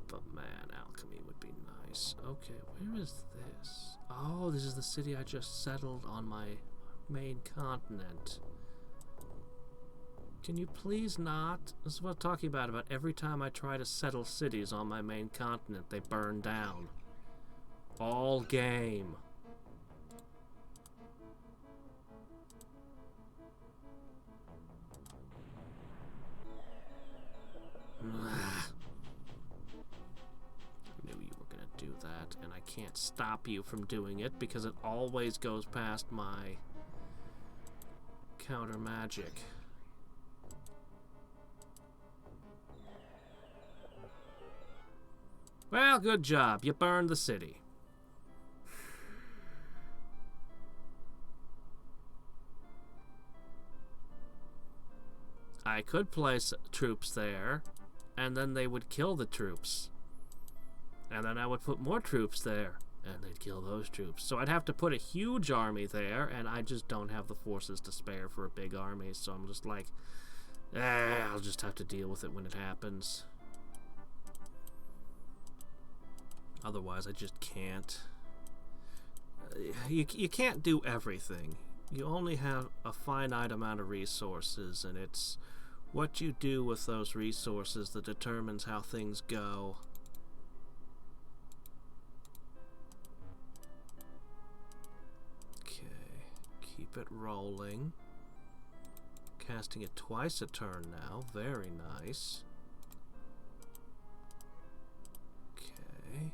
But man, alchemy would be nice. Okay, where is this? Oh, this is the city I just settled on my main continent. Can you please not? This is what I'm talking about every time I try to settle cities on my main continent, they burn down. All game. I knew you were gonna do that, and I can't stop you from doing it because it always goes past my counter magic. Well, good job. You burned the city. I could place troops there, and then they would kill the troops. And then I would put more troops there, and they'd kill those troops. So I'd have to put a huge army there, and I just don't have the forces to spare for a big army. So I'm just like, I'll just have to deal with it when it happens. Otherwise, I just can't. You can't do everything. You only have a finite amount of resources, and it's what you do with those resources that determines how things go. Okay, keep it rolling. Casting it twice a turn now. Very nice. Okay.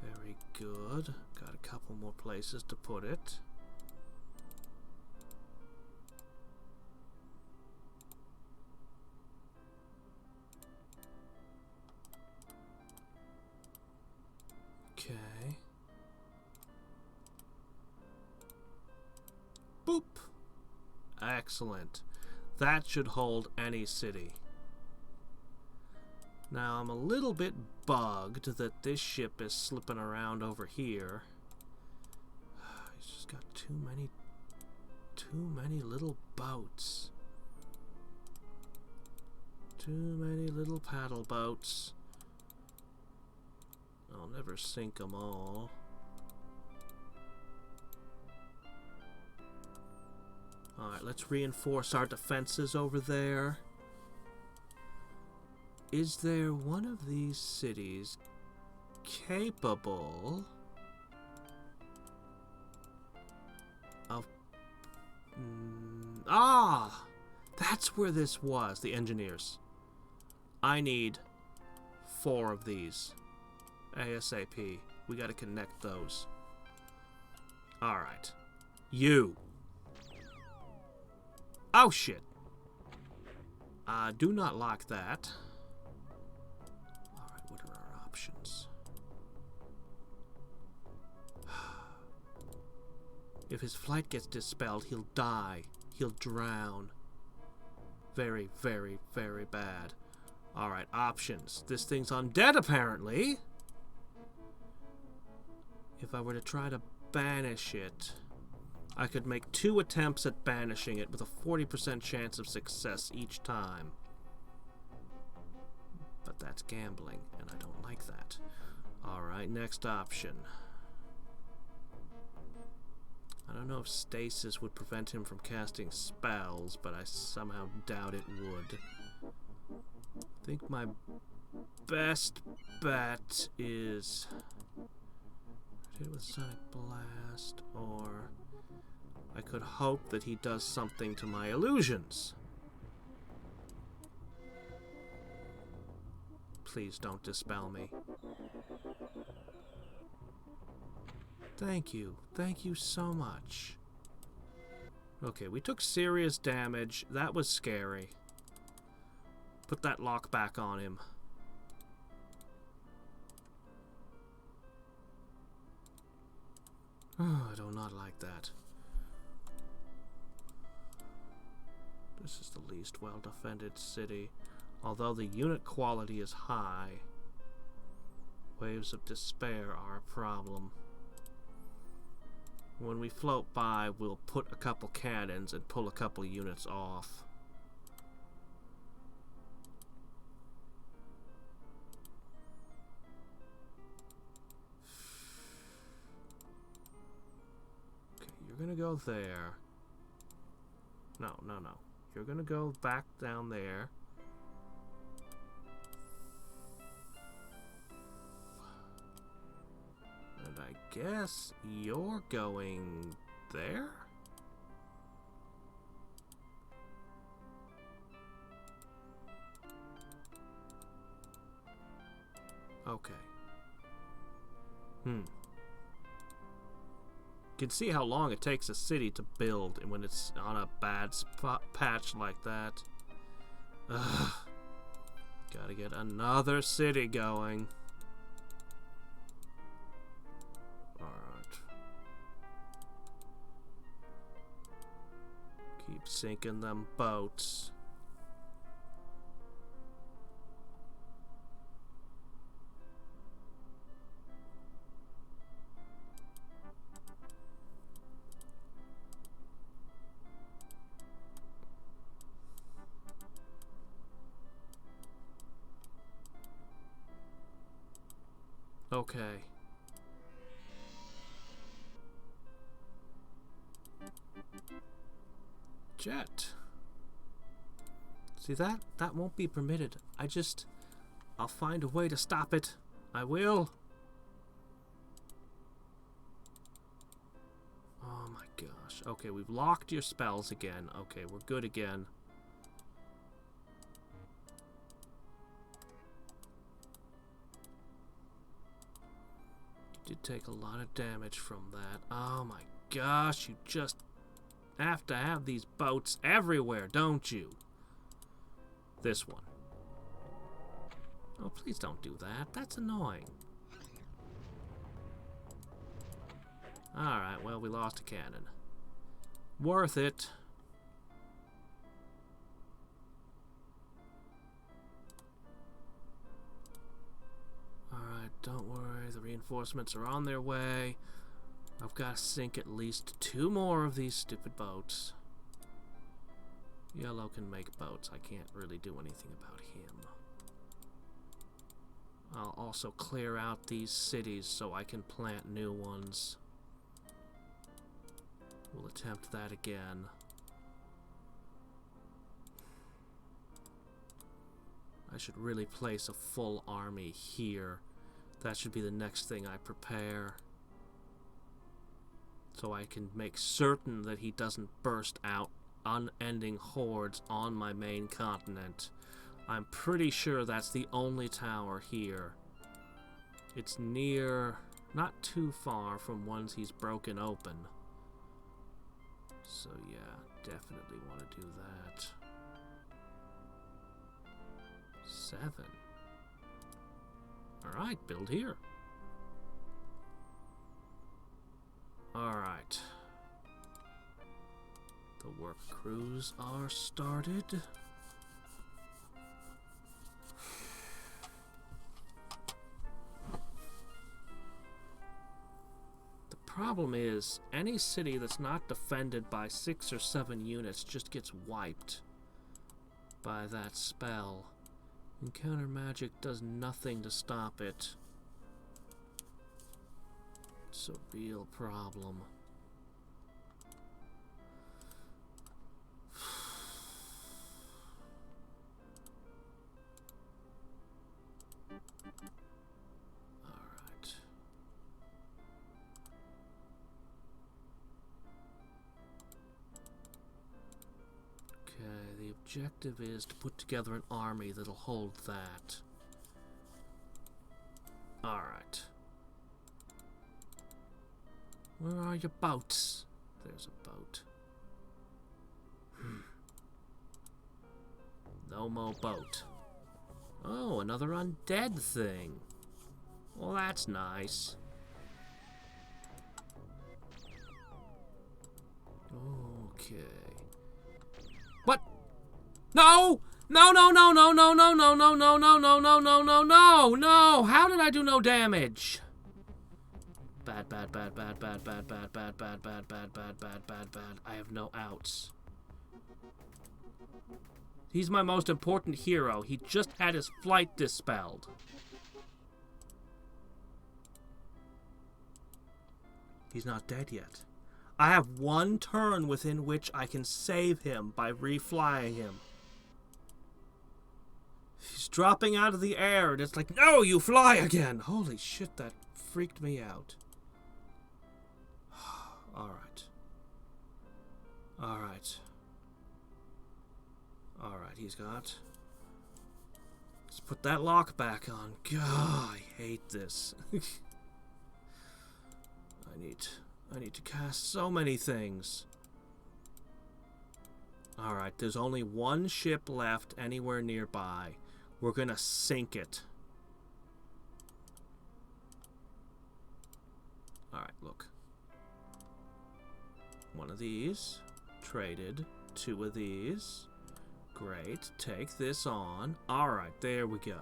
Very good. Got a couple more places to put it. Okay. Boop. Excellent. That should hold any city. Now, I'm a little bit bugged that this ship is slipping around over here. He's just got too many little boats. Too many little paddle boats. I'll never sink them all. Alright, let's reinforce our defenses over there. Is there one of these cities capable of... that's where this was, the engineers. I need 4 of these. ASAP. We gotta connect those. Alright. You. Oh, shit. Do not lock that. Alright, what are our options? If his flight gets dispelled, he'll die. He'll drown. Very, very, very bad. Alright, options. This thing's undead, apparently. If I were to try to banish it, I could make 2 attempts at banishing it with a 40% chance of success each time. But that's gambling, and I don't like that. Alright, next option. I don't know if stasis would prevent him from casting spells, but I somehow doubt it would. I think my best bet is hit it with Sonic Blast, or I could hope that he does something to my illusions. Please don't dispel me. Thank you. Thank you so much. Okay, we took serious damage. That was scary. Put that lock back on him. Oh, I do not like that. This is the least well-defended city. Although the unit quality is high, waves of despair are a problem. When we float by, we'll put a couple cannons and pull a couple units off. Okay, you're gonna go there. No, no, no. You're gonna go back down there. And I guess you're going there? Okay. You can see how long it takes a city to build, and when it's on a bad patch like that. Ugh. Gotta get another city going. Keep sinking them boats. Okay. Jet. See that? That won't be permitted. I'll find a way to stop it. I will. Oh my gosh. Okay, we've locked your spells again. Okay, we're good again. You did take a lot of damage from that. Oh my gosh, you just have to have these boats everywhere, don't you? This one. Oh, please don't do that. That's annoying. Alright, well, we lost a cannon. Worth it. Alright, don't worry. The reinforcements are on their way. I've got to sink at least 2 more of these stupid boats. Yellow can make boats. I can't really do anything about him. I'll also clear out these cities so I can plant new ones. We'll attempt that again. I should really place a full army here. That should be the next thing I prepare. So I can make certain that he doesn't burst out unending hordes on my main continent. I'm pretty sure that's the only tower here. It's near, not too far from ones he's broken open. So yeah, definitely want to do that. 7. Alright, build here. Alright. The work crews are started. The problem is, any city that's not defended by 6 or 7 units just gets wiped by that spell. Encounter magic does nothing to stop it. It's a real problem. Alright. Okay, the objective is to put together an army that'll hold that. Alright. Where are your boats? There's a boat. No more boat. Oh, another undead thing. Well, that's nice. Okay. What? No! No, no, no, no, no, no, no, no, no, no, no, no, no, no, no, no! How did I do no damage? Bad, bad, bad, bad, bad, bad, bad, bad, bad, bad, bad, bad, bad, bad, bad. I have no outs. He's my most important hero. He just had his flight dispelled. He's not dead yet. I have 1 turn within which I can save him by reflying him. He's dropping out of the air, and it's like, no, you fly again! Holy shit, that freaked me out. Alright. Alright. Alright, he's got... Let's put that lock back on. God, I hate this. I need to cast so many things. Alright, there's only 1 ship left anywhere nearby. We're gonna sink it. Alright, look. 1 of these. Traded. 2 of these. Great. Take this on. Alright, there we go.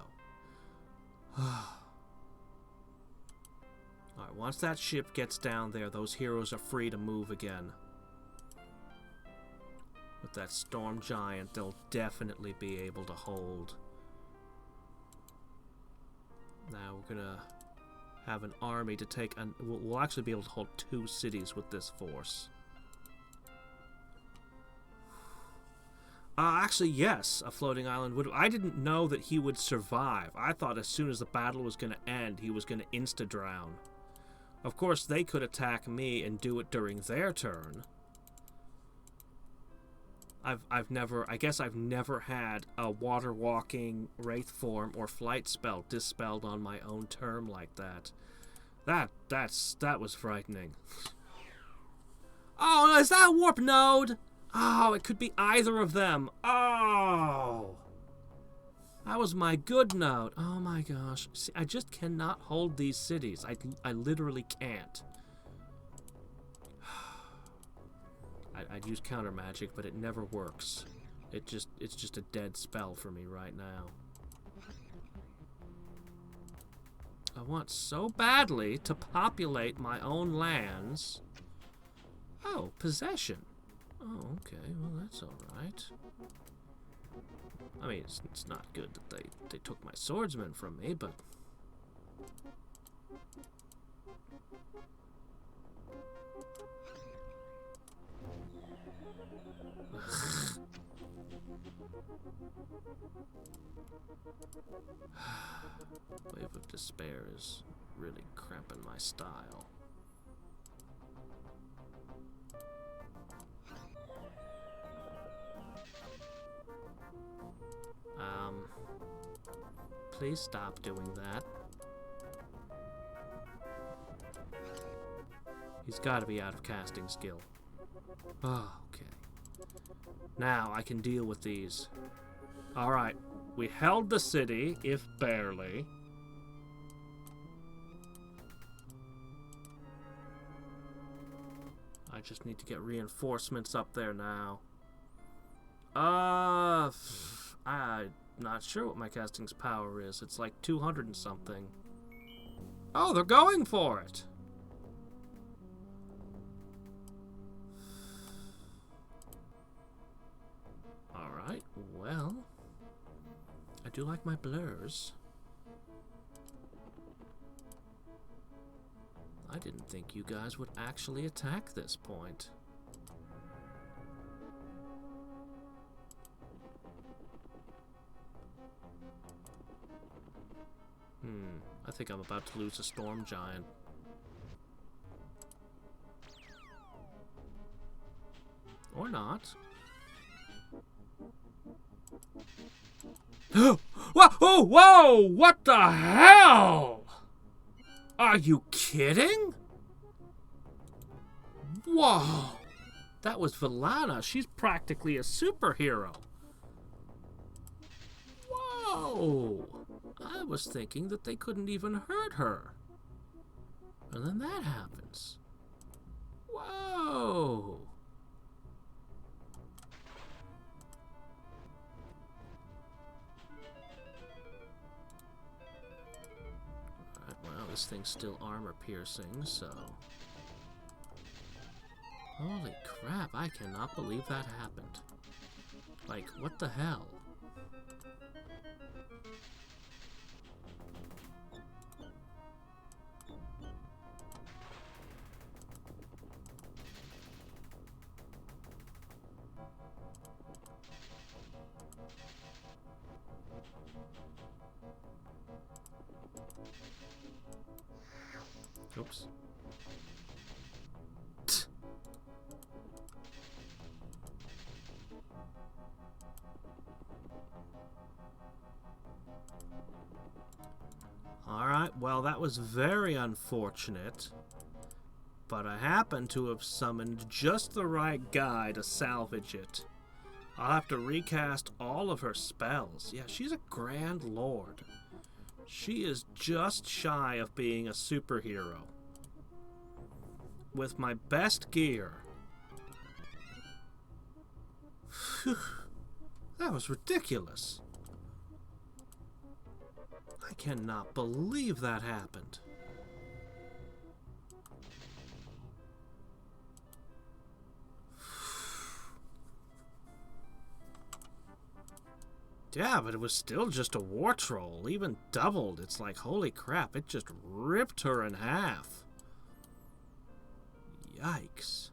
Alright, once that ship gets down there, those heroes are free to move again. With that storm giant, they'll definitely be able to hold. Now we're gonna have an army to take... We'll actually be able to hold 2 cities with this force. Actually, yes, a floating island would... I didn't know that he would survive. I thought as soon as the battle was going to end, he was going to insta-drown. Of course, they could attack me and do it during their turn. I guess I've never had a water-walking wraith form or flight spell dispelled on my own turn like that. That was frightening. Oh, is that a warp node? Oh, it could be either of them. Oh! That was my good node. Oh my gosh. See, I just cannot hold these cities. I literally can't. I'd use counter magic, but it never works. It's just a dead spell for me right now. I want so badly to populate my own lands. Oh, possession. Oh, okay. Well, that's alright. I mean, it's not good that they took my swordsman from me, but... Wave of Despair is really cramping my style. Please stop doing that. He's got to be out of casting skill. Oh, okay. Now I can deal with these. Alright, we held the city, if barely. I just need to get reinforcements up there now. I'm not sure what my casting's power is. It's like 200 and something. Oh, they're going for it! Alright, well, I do like my blurs. I didn't think you guys would actually attack this point. I think I'm about to lose a storm giant. Or not. Whoa! Oh, whoa! What the hell? Are you kidding? Whoa! That was Valana. She's practically a superhero. Whoa! I was thinking that they couldn't even hurt her. And then that happens. Whoa! This thing's still armor piercing, so... Holy crap, I cannot believe that happened. Like, what the hell? Oops. Alright, well that was very unfortunate. But I happen to have summoned just the right guy to salvage it. I'll have to recast all of her spells. Yeah, she's a Grand Lord. She is just shy of being a superhero. With my best gear. That was ridiculous. I cannot believe that happened. Yeah, but it was still just a war troll. Even doubled. It's like, holy crap, it just ripped her in half. Yikes.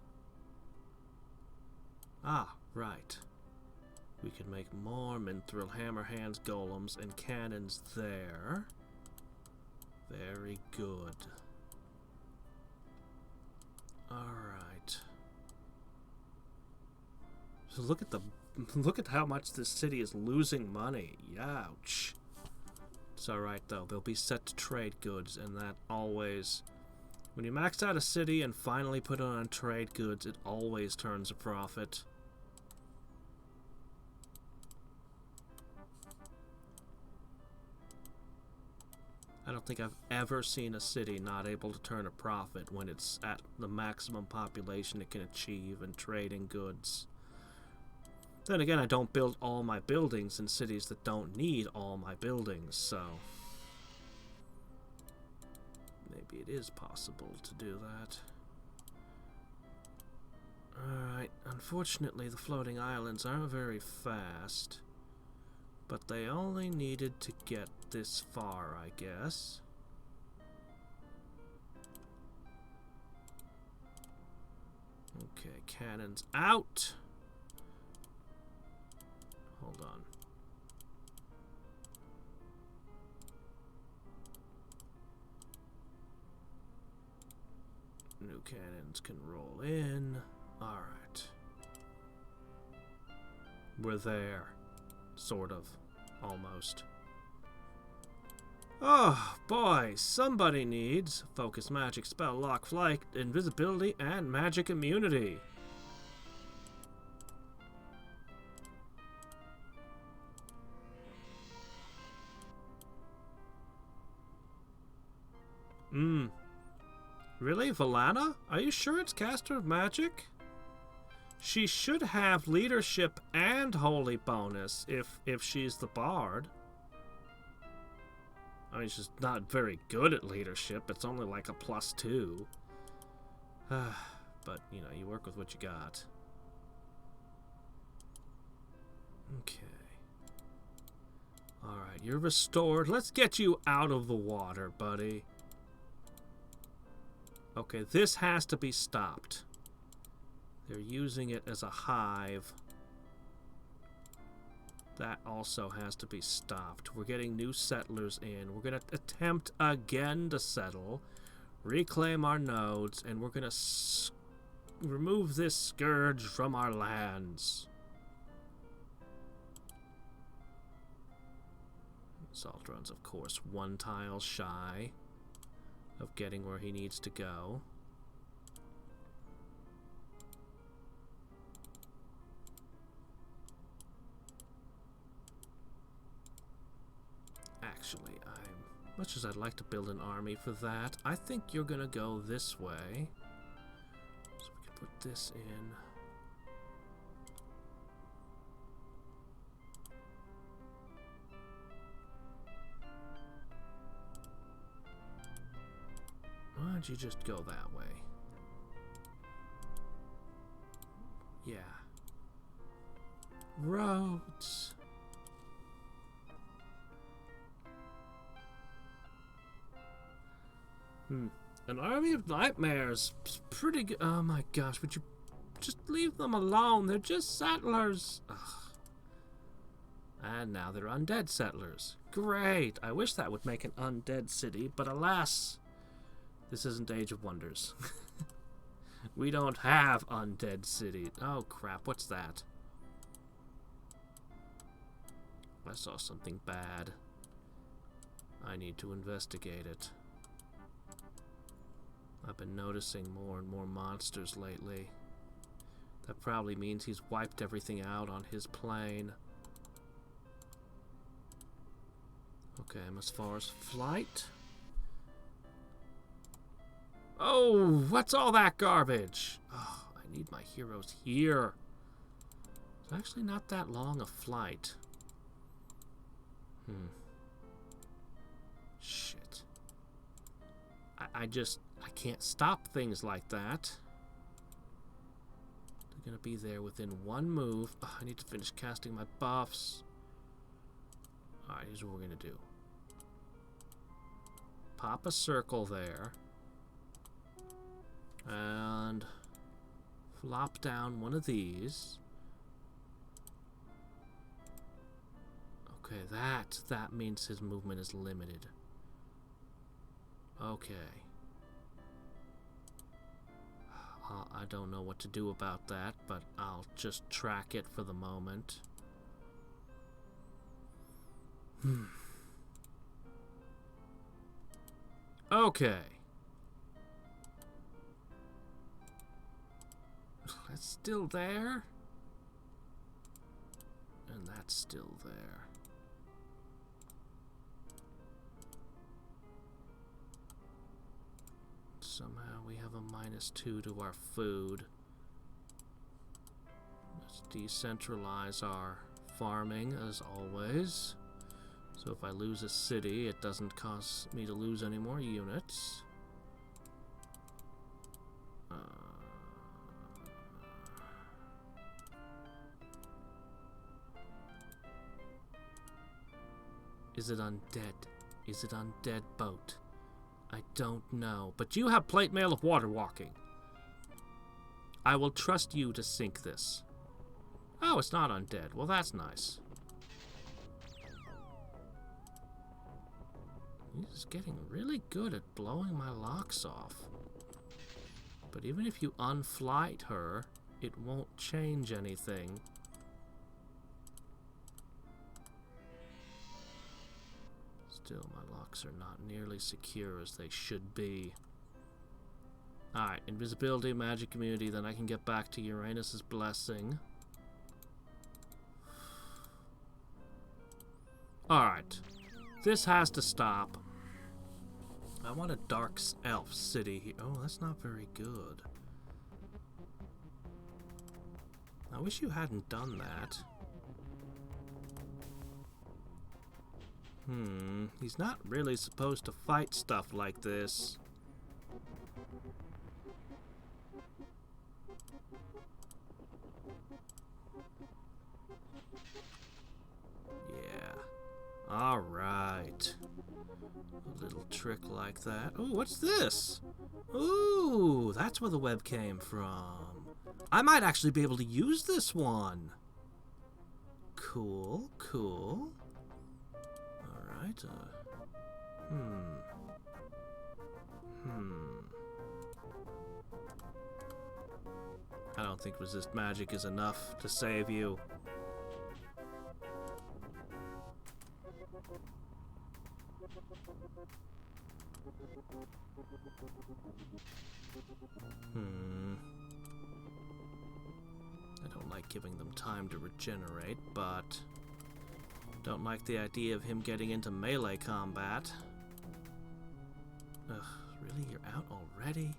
Ah, right. We can make more Mithril Hammer Hands golems and cannons there. Very good. Alright. So look at how much this city is losing money. Ouch. It's alright though, they'll be set to trade goods, and that always... When you max out a city and finally put it on trade goods, it always turns a profit. I don't think I've ever seen a city not able to turn a profit when it's at the maximum population it can achieve in trading goods. Then again, I don't build all my buildings in cities that don't need all my buildings, so... Maybe it is possible to do that. Alright, unfortunately the floating islands aren't very fast. But they only needed to get this far, I guess. Okay, cannons out! Hold on. New cannons can roll in. Alright. We're there. Sort of. Almost. Oh, boy, somebody needs focus magic, spell, lock, flight, invisibility, and magic immunity. Really, Valana? Are you sure it's caster of magic? She should have leadership and holy bonus if she's the bard. I mean, she's not very good at leadership. It's only like a +2. But, you know, you work with what you got. Okay. Alright, you're restored. Let's get you out of the water, buddy. Okay, this has to be stopped. They're using it as a hive. That also has to be stopped. We're getting new settlers in. We're going to attempt again to settle, reclaim our nodes, and we're going to remove this scourge from our lands. Zaldron's, of course, 1 tile shy of getting where he needs to go. Actually, much as I'd like to build an army for that, I think you're gonna go this way. So we can put this in. Why don't you just go that way? Yeah. Roads. An army of nightmares. Pretty good. Oh my gosh, would you just leave them alone? They're just settlers. Ugh. And now they're undead settlers. Great. I wish that would make an undead city, but alas, this isn't Age of Wonders. We don't have undead cities. Oh crap, what's that? I saw something bad. I need to investigate it. I've been noticing more and more monsters lately. That probably means he's wiped everything out on his plane. Okay, I'm as far as flight. Oh, what's all that garbage? Oh, I need my heroes here. It's actually not that long a flight. Shit. I can't stop things like that. They're gonna be there within 1 move. Oh, I need to finish casting my buffs. Alright, here's what we're gonna do. Pop a circle there. And flop down one of these. Okay, that means his movement is limited. Okay. I don't know what to do about that, but I'll just track it for the moment. Okay. That's still there. And that's still there. Somehow we have a -2 to our food. Let's decentralize our farming as always. So if I lose a city, it doesn't cause me to lose any more units. Is it undead? Is it undead boat? I don't know, but you have plate mail of water walking. I will trust you to sink this. Oh, it's not undead. Well, that's nice. He's getting really good at blowing my locks off. But even if you unflight her, it won't change anything. Still, my locks are not nearly secure as they should be. Alright, invisibility, magic immunity, then I can get back to Uranus's blessing. Alright. This has to stop. I want a dark elf city here. Oh, that's not very good. I wish you hadn't done that. He's not really supposed to fight stuff like this. Yeah. Alright. A little trick like that. Oh, what's this? Ooh, that's where the web came from. I might actually be able to use this one. Cool, cool. Alright, I don't think resist magic is enough to save you. I don't like giving them time to regenerate, but don't like the idea of him getting into melee combat. Ugh, really? You're out already?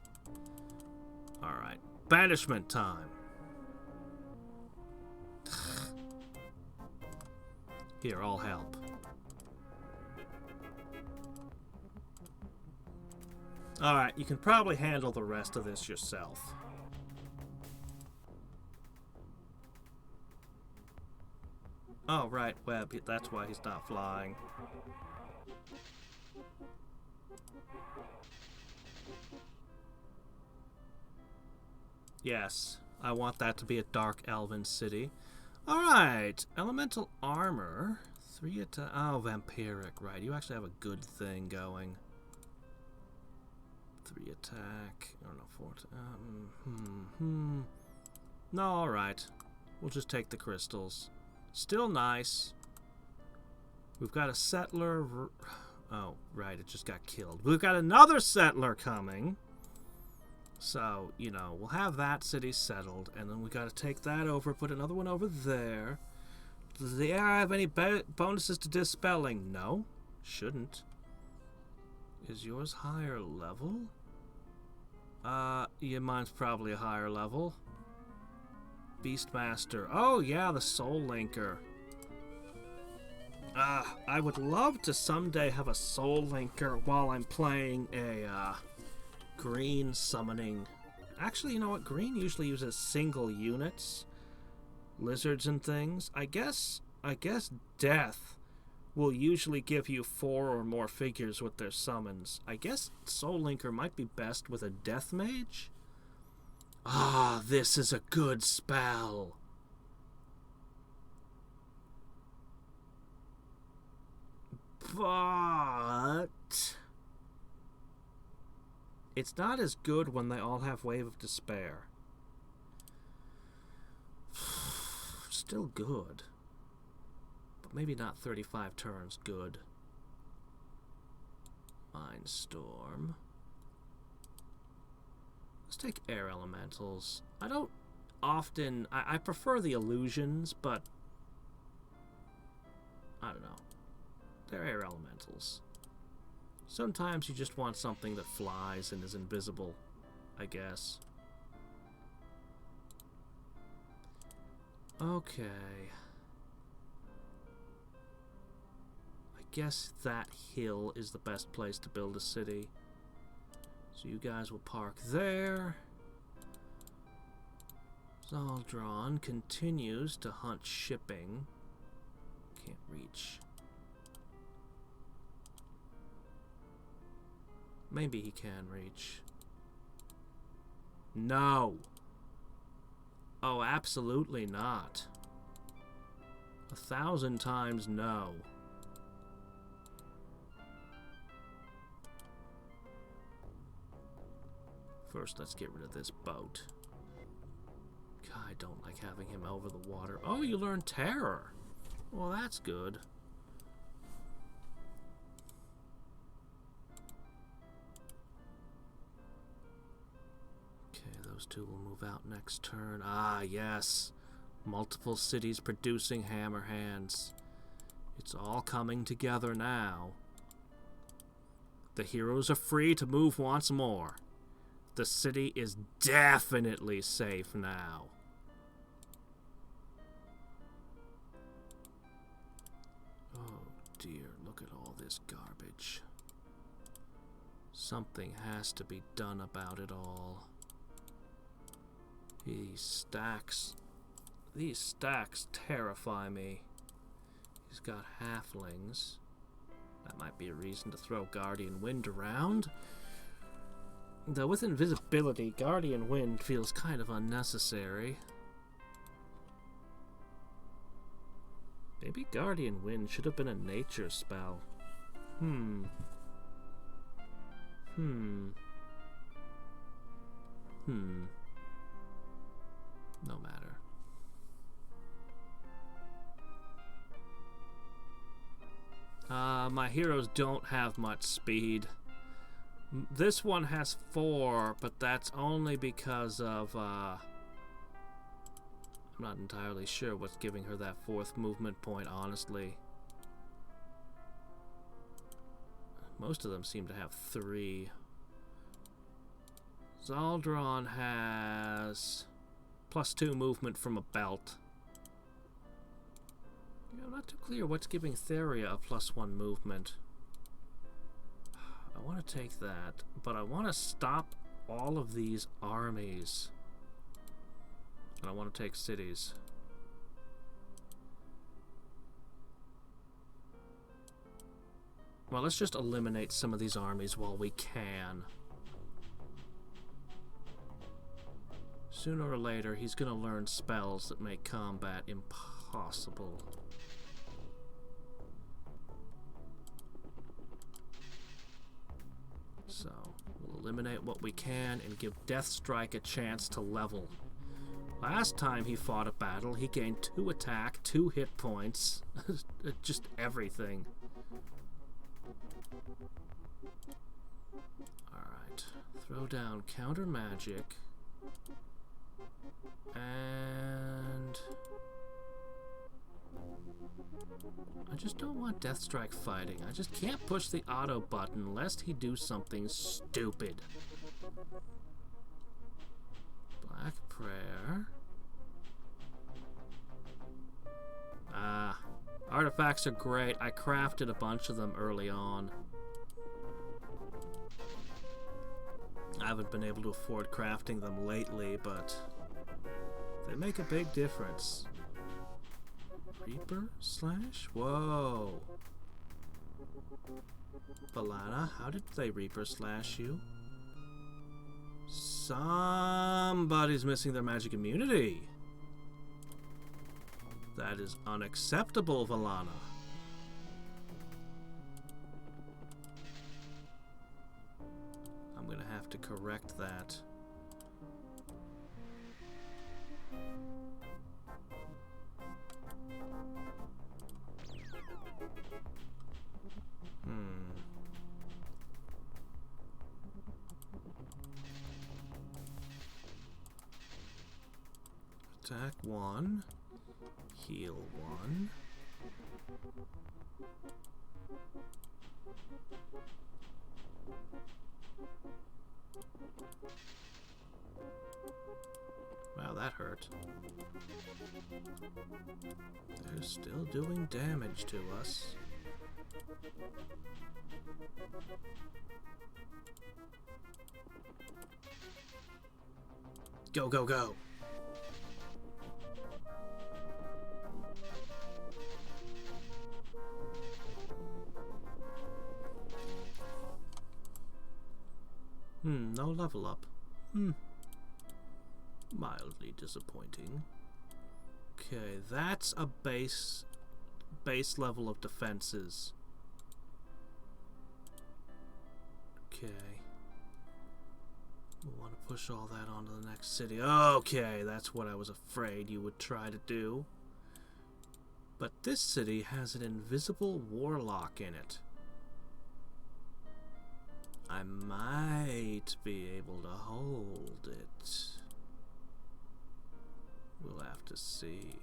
Alright, banishment time. Here, I'll help. Alright, you can probably handle the rest of this yourself. Oh, right, web. That's why he's not flying. Yes, I want that to be a dark elven city. Alright, elemental armor. 3 attack. Oh, vampiric, right. You actually have a good thing going. 3 attack. I don't know, 4. No, alright. We'll just take the crystals. Still nice. We've got a settler. Oh, right, it just got killed. We've got another settler coming. So, you know, we'll have that city settled, and then we got to take that over, put another one over there. Does the AI have any bonuses to dispelling? No, shouldn't. Is yours higher level? Yeah, mine's probably a higher level. Beastmaster. Oh, yeah, the Soul Linker. I would love to someday have a Soul Linker while I'm playing a, green summoning. Actually, you know what? Green usually uses single units. Lizards and things. I guess Death will usually give you 4 or more figures with their summons. I guess Soul Linker might be best with a Death Mage. Ah, this is a good spell. But it's not as good when they all have Wave of Despair. Still good. But maybe not 35 turns good. Mindstorm. Let's take air elementals. I don't often... I prefer the illusions, but I don't know. They're air elementals. Sometimes you just want something that flies and is invisible, I guess. Okay. I guess that hill is the best place to build a city. So you guys will park there. Zaldron continues to hunt shipping. Can't reach. Maybe he can reach. No. Oh, absolutely not. 1,000 times no. First, let's get rid of this boat. God, I don't like having him over the water. Oh, you learn Terror. Well, that's good. Those two will move out next turn. Ah, yes. Multiple cities producing hammer hands. It's all coming together now. The heroes are free to move once more. The city is definitely safe now. Oh dear, look at all this garbage. Something has to be done about it all. These stacks terrify me. He's got halflings. That might be a reason to throw Guardian Wind around. Though with invisibility, Guardian Wind feels kind of unnecessary. Maybe Guardian Wind should have been a nature spell. No matter. My heroes don't have much speed. This one has 4, but that's only because of, I'm not entirely sure what's giving her that 4th movement point, honestly. Most of them seem to have 3. Zaldron has +2 movement from a belt. I'm not too clear what's giving Theria a +1 movement. I want to take that, but I want to stop all of these armies. And I want to take cities. Well, let's just eliminate some of these armies while we can. Sooner or later, he's going to learn spells that make combat impossible. So, we'll eliminate what we can and give Deathstrike a chance to level. Last time he fought a battle, he gained 2 attack, 2 hit points. Just everything. Alright. Throw down counter magic. And I just don't want Deathstrike fighting. I just can't push the auto button lest he do something stupid. Black Prayer. Artifacts are great. I crafted a bunch of them early on. I haven't been able to afford crafting them lately, but they make a big difference. Reaper slash? Whoa. Balana, how did they Reaper slash you? Somebody's missing their magic immunity. That is unacceptable, Valana. I'm gonna have to correct that. Attack 1. Heal 1. Wow, that hurt. They're still doing damage to us. Go, go, go! No level up. Mildly disappointing. Okay, that's a base level of defenses. Okay. We want to push all that onto the next city. Okay, that's what I was afraid you would try to do. But this city has an invisible warlock in it. I might be able to hold it. We'll have to see.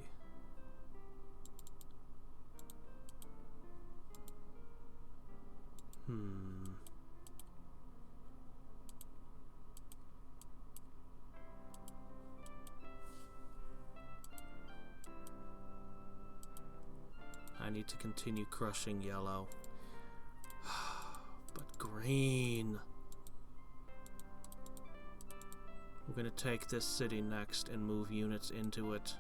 I need to continue crushing yellow. But green. We're gonna take this city next and move units into it.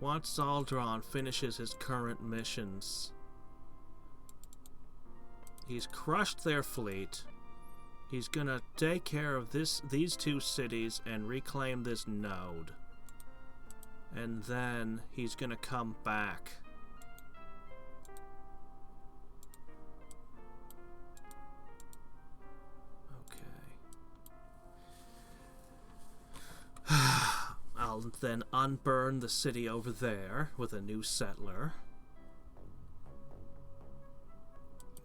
Once Zaldron finishes his current missions, he's crushed their fleet. He's gonna take care of these two cities and reclaim this node. And then he's gonna come back. Okay. I'll then unburn the city over there with a new settler.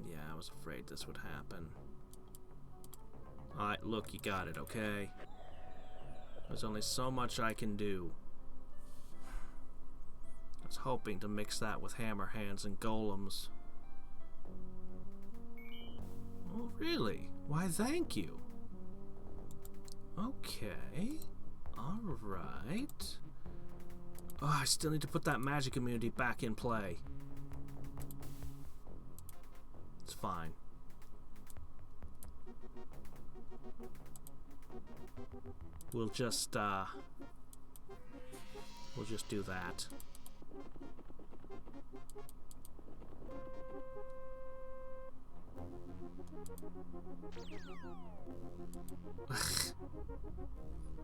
Yeah, I was afraid this would happen. Alright, look, you got it, okay? There's only so much I can do. I was hoping to mix that with hammer hands and golems. Oh, really? Why, thank you. Okay. Alright. Oh, I still need to put that magic immunity back in play. It's fine. We'll just do that.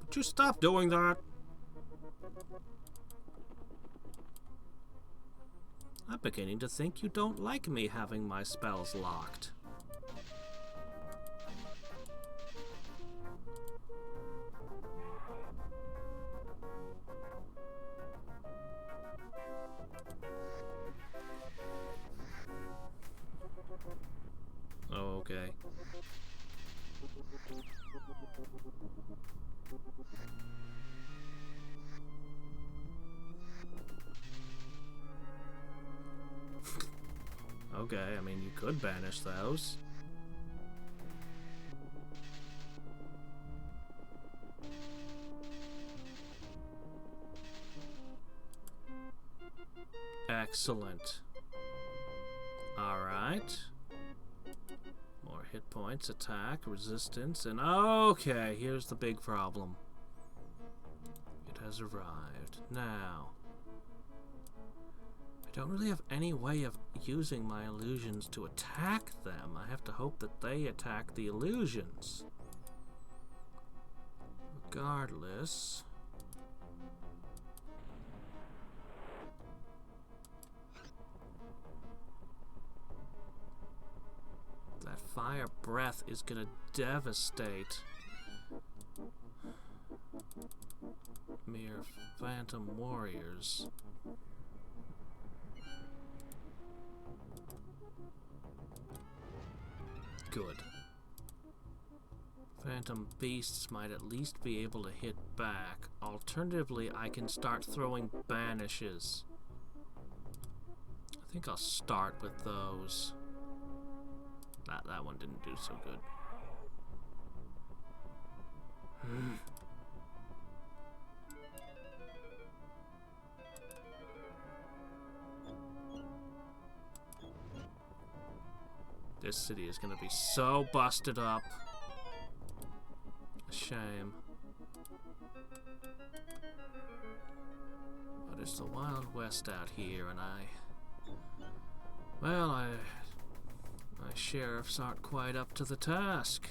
Would you stop doing that? I'm beginning to think you don't like me having my spells locked. Oh, okay. Okay, I mean, you could banish those. Excellent. Alright. More hit points, attack, resistance, and okay, here's the big problem. It has arrived. Now, I don't really have any way of using my illusions to attack them. I have to hope that they attack the illusions. Regardless... that fire breath is gonna devastate mere phantom warriors. Good. Phantom beasts might at least be able to hit back. Alternatively, I can start throwing banishes. I think I'll start with those. That one didn't do so good. This city is gonna be so busted up. A shame. But it's the Wild West out here, and my sheriffs aren't quite up to the task.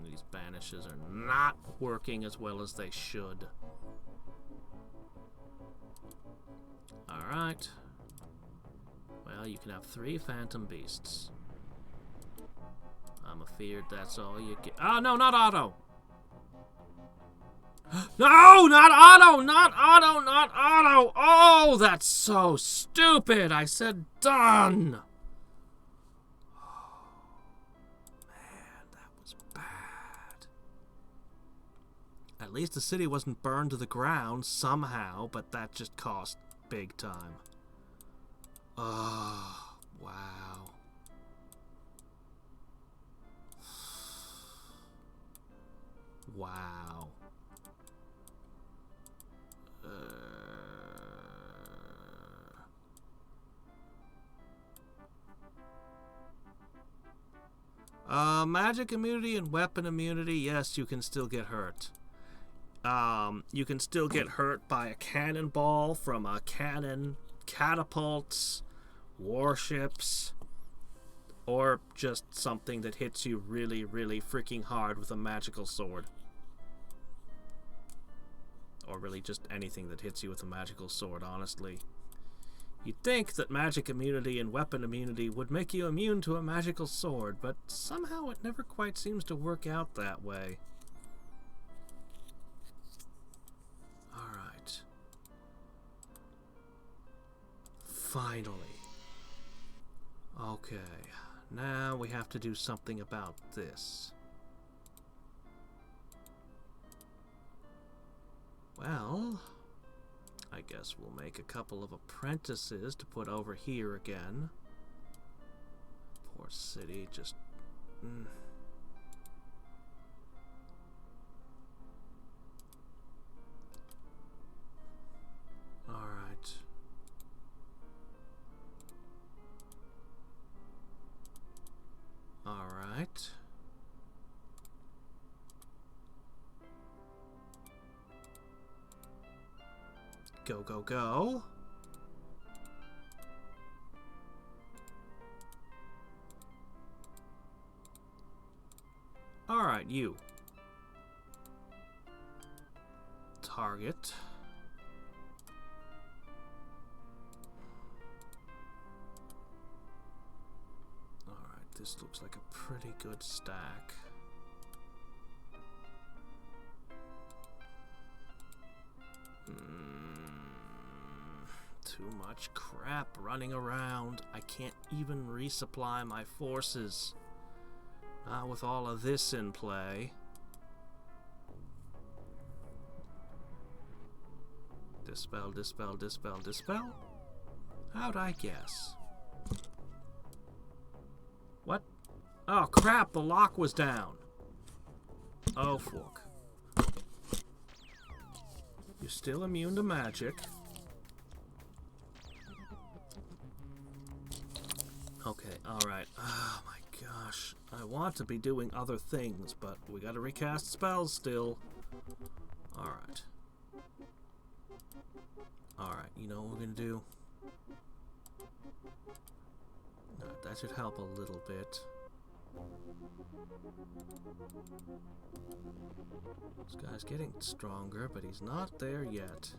These banishes are not working as well as they should. Alright. Well, you can have 3 phantom beasts. I'm afeared that's all you get. Oh, no, not Otto! No, not Otto! Not Otto! Not Otto! Oh, that's so stupid! I said done! Oh, man, that was bad. At least the city wasn't burned to the ground somehow, but that just cost big time. Oh, wow. Wow. Magic immunity and weapon immunity, yes, you can still get hurt. You can still get hurt by a cannonball from a cannon, catapults, warships, or just something that hits you really, really freaking hard with a magical sword. Or really just anything that hits you with a magical sword, honestly. You'd think that magic immunity and weapon immunity would make you immune to a magical sword, but somehow it never quite seems to work out that way. Alright. Finally. Okay, now we have to do something about this. Well, I guess we'll make a couple of apprentices to put over here again. Poor city, just... Alright. Alright. Go, go, go. Alright, you. Target. Alright, this looks like a pretty good stack. Too much crap running around. I can't even resupply my forces. Not with all of this in play. Dispel, dispel, dispel, dispel? How'd I guess? What? Oh crap, the lock was down. Oh fuck. You're still immune to magic. Okay, alright. Oh my gosh. I want to be doing other things, but we gotta recast spells still. Alright. Alright, you know what we're gonna do? Alright, that should help a little bit. This guy's getting stronger, but he's not there yet.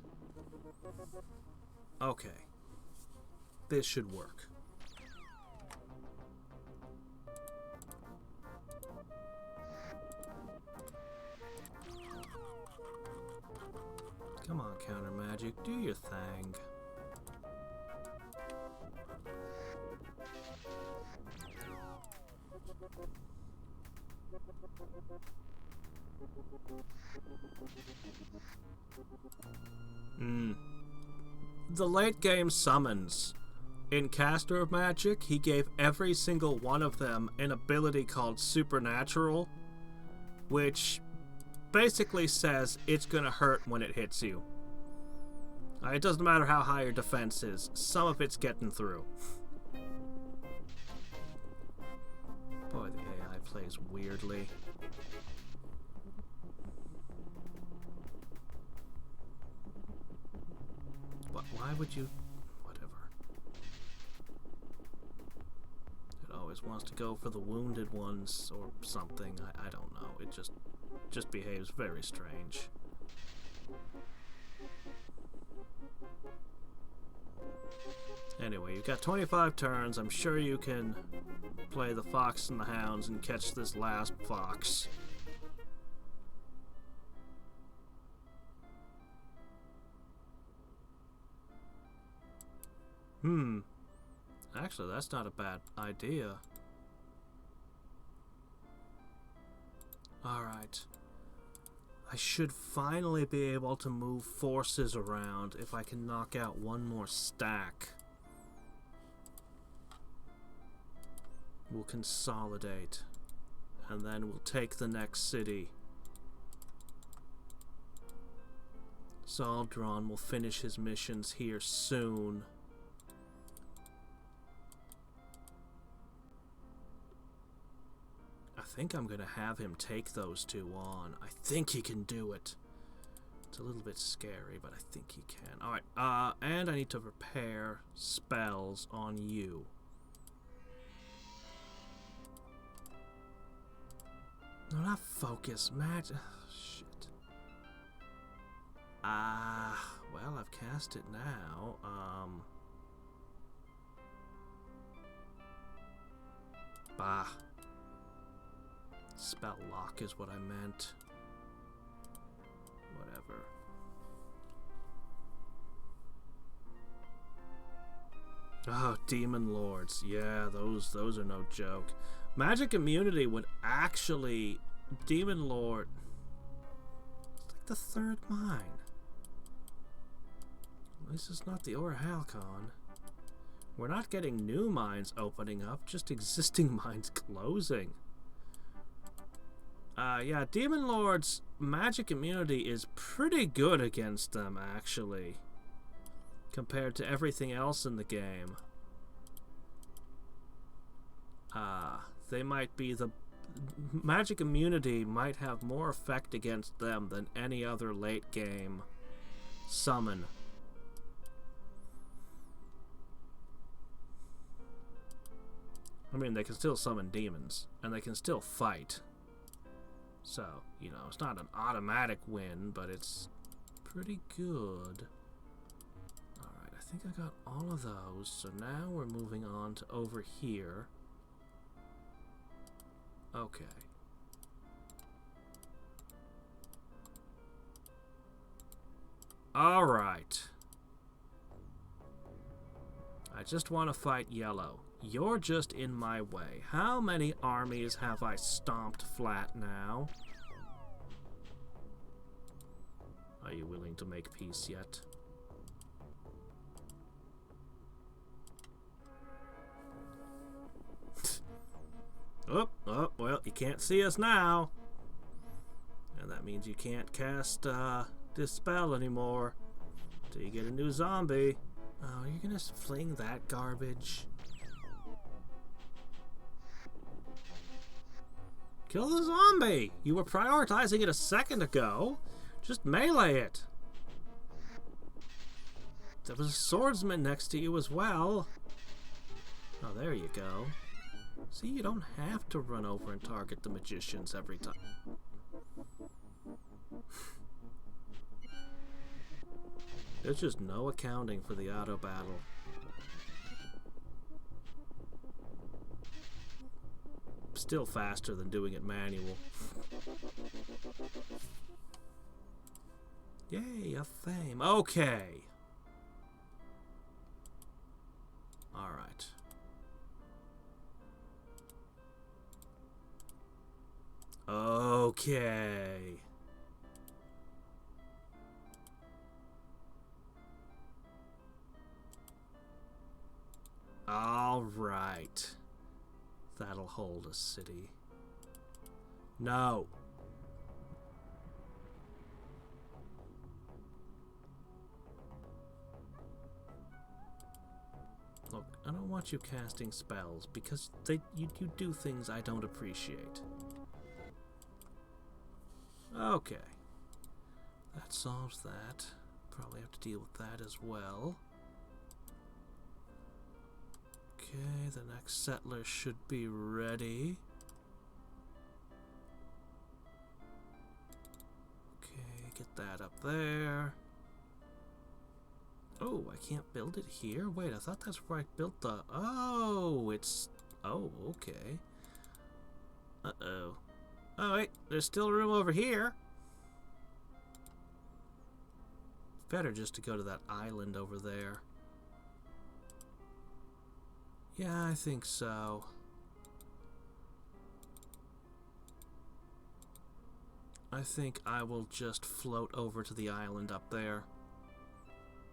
Okay. This should work. Come on, counter magic, do your thing. The late game summons. In Caster of Magic, he gave every single one of them an ability called Supernatural, which basically says it's gonna hurt when it hits you. It doesn't matter how high your defense is, some of it's getting through. Boy, the AI plays weirdly. But why would you... whatever. It always wants to go for the wounded ones or something. I don't know. It just behaves very strange. Anyway, you've got 25 turns. I'm sure you can play the Fox and the Hounds and catch this last fox. Actually, that's not a bad idea. Alright. I should finally be able to move forces around if I can knock out one more stack. We'll consolidate, and then we'll take the next city. Zaldron will finish his missions here soon. I think I'm gonna have him take those two on. I think he can do it. It's a little bit scary, but I think he can. Alright, and I need to repair spells on you. No, not focus, magic. Shit. Well, I've cast it now. Bah. Spell lock is what I meant. Whatever. Oh, Demon Lords. Yeah, those are no joke. Magic immunity would actually... Demon Lord... It's like the third mine. At least it's not the Orhalcon. We're not getting new mines opening up, just existing mines closing. Yeah, Demon Lord's magic immunity is pretty good against them, actually. Compared to everything else in the game. They might be the... Magic immunity might have more effect against them than any other late game summon. I mean, they can still summon demons, and they can still fight. So, you know, it's not an automatic win, but it's pretty good. Alright, I think I got all of those, so now we're moving on to over here. Okay. Alright. I just want to fight yellow. You're just in my way. How many armies have I stomped flat now? Are you willing to make peace yet? Oh, well, you can't see us now. And that means you can't cast Dispel anymore until you get a new zombie. Oh, you're gonna fling that garbage? Kill the zombie! You were prioritizing it a second ago. Just melee it. There was a swordsman next to you as well. Oh, there you go. See, you don't have to run over and target the magicians every time. There's just no accounting for the auto battle. Still faster than doing it manual. Yay, a fame. Okay. Alright. Okay. Alright. That'll hold a city. No. Look, I don't want you casting spells because you do things I don't appreciate. Okay. That solves that. Probably have to deal with that as well. Okay, the next settler should be ready. Okay, get that up there. Oh, I can't build it here? Wait, I thought that's where I built the... Oh, it's... Oh, okay. Uh-oh. Oh, wait, there's still room over here. Better just to go to that island over there. Yeah, I think so. I think I will just float over to the island up there.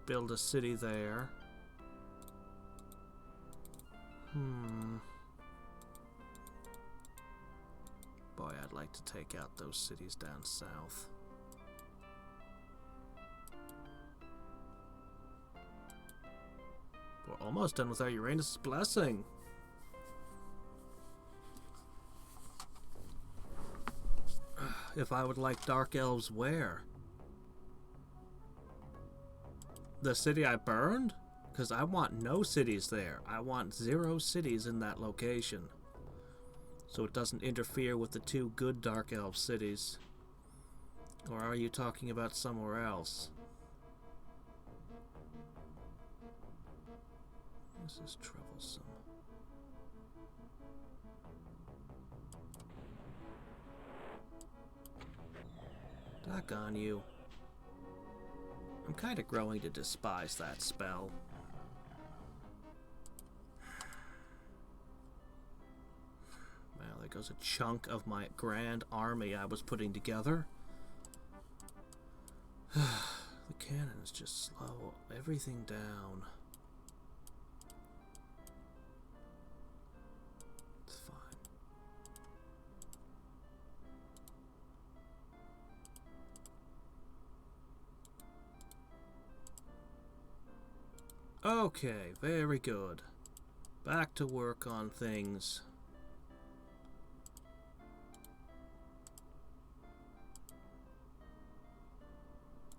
Build a city there. Boy, I'd like to take out those cities down south. We're almost done with our Uranus blessing. If I would like Dark Elves where? The city I burned? Because I want no cities there. I want 0 cities in that location. So it doesn't interfere with the 2 good Dark Elf cities. Or are you talking about somewhere else? This is troublesome. Doggone you. I'm kind of growing to despise that spell. Well, there goes a chunk of my grand army I was putting together. The cannons just slow everything down. It's fine. Okay, very good. Back to work on things.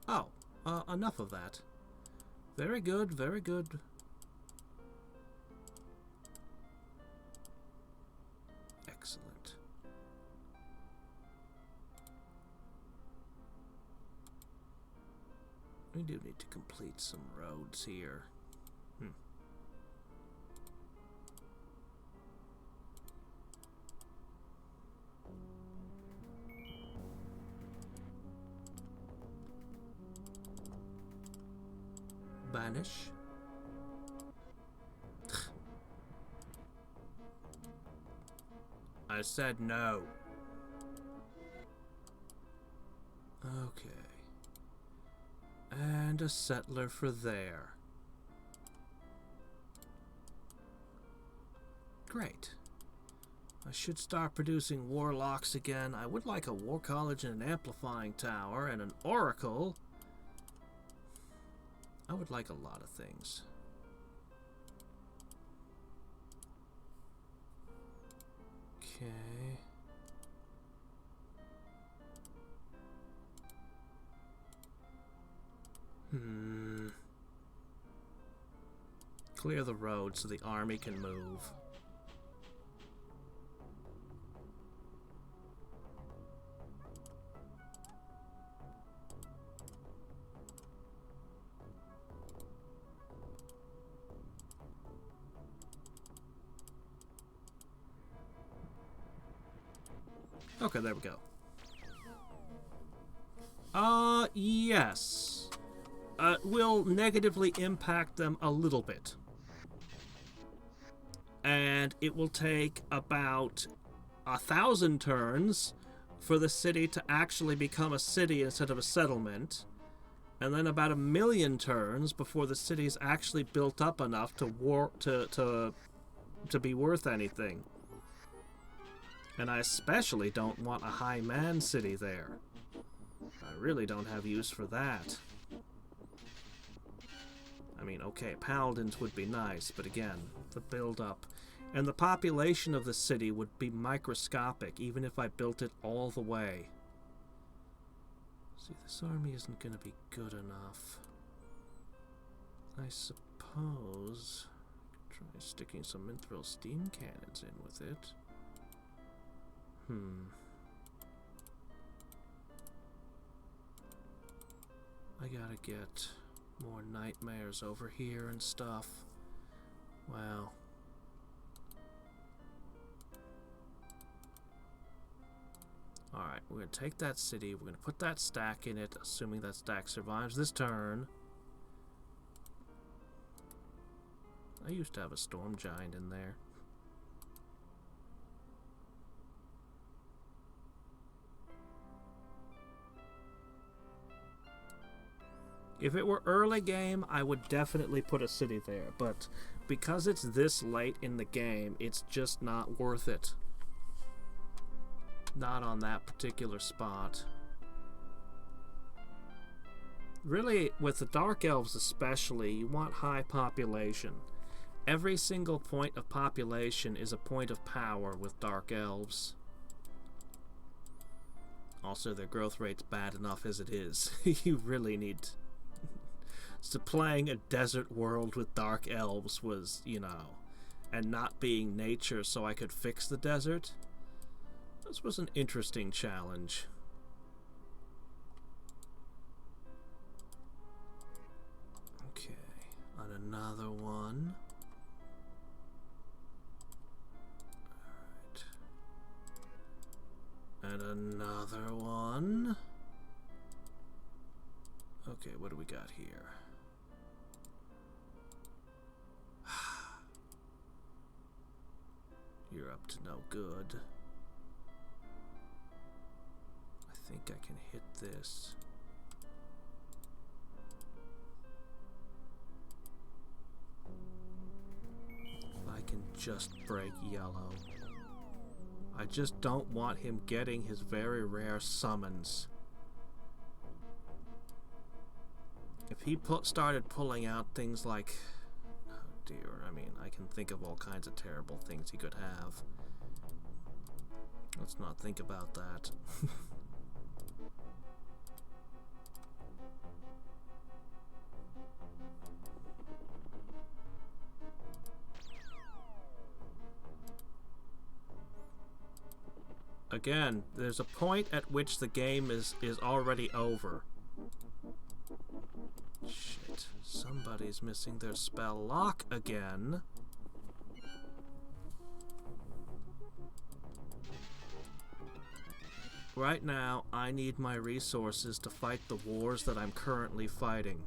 Oh, enough of that. Very good, very good. Excellent. We do need to complete some roads here. Banish. I said no. Okay. And a settler for there. Great. I should start producing warlocks again. I would like a war college and an amplifying tower and an oracle. I would like a lot of things. Okay. Clear the road so the army can move. Okay, there we go. Yes. Will negatively impact them a little bit. And it will take about 1,000 turns for the city to actually become a city instead of a settlement. And then about 1,000,000 turns before the city's actually built up enough to be worth anything. And I especially don't want a high man city there. I really don't have use for that. I mean, okay, paladins would be nice, but again, the build-up. And the population of the city would be microscopic, even if I built it all the way. See, this army isn't going to be good enough. I suppose try sticking some mithril steam cannons in with it. I gotta get more nightmares over here and stuff. Wow. Alright, we're gonna take that city, we're gonna put that stack in it, assuming that stack survives this turn. I used to have a storm giant in there. If it were early game, I would definitely put a city there, but because it's this late in the game, it's just not worth it. Not on that particular spot. Really, with the Dark Elves especially, you want high population. Every single point of population is a point of power with Dark Elves. Also, their growth rate's bad enough as it is. You really need... So playing a desert world with Dark Elves was, you know, and not being nature so I could fix the desert, this was an interesting challenge. Okay, on another one. Alright. And another one. Okay, what do we got here? You're up to no good. I think I can hit this. If I can just break yellow. I just don't want him getting his very rare summons. If he started pulling out things like... Dear, I mean, I can think of all kinds of terrible things he could have. Let's not think about that. Again, there's a point at which the game is already over. Shit. Somebody's missing their spell lock again. Right now, I need my resources to fight the wars that I'm currently fighting.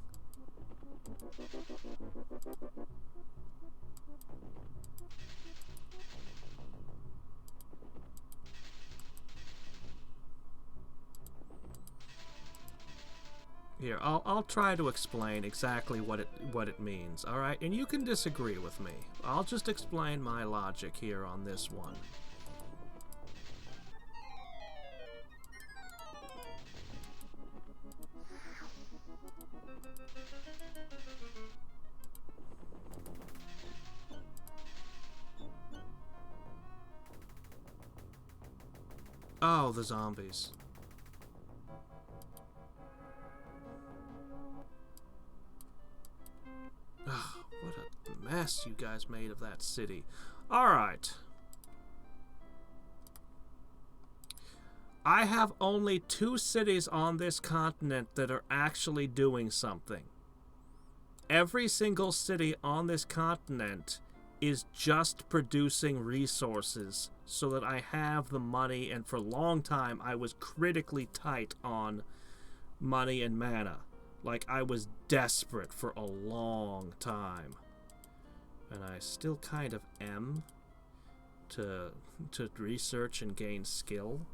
Here, I'll try to explain exactly what it means, alright? And you can disagree with me. I'll just explain my logic here on this one. Oh, the zombies. Oh, what a mess you guys made of that city. Alright. I have only 2 cities on this continent that are actually doing something. Every single city on this continent is just producing resources so that I have the money, and for a long time I was critically tight on money and mana. Like, I was desperate for a long time. And I still kind of am to research and gain skill.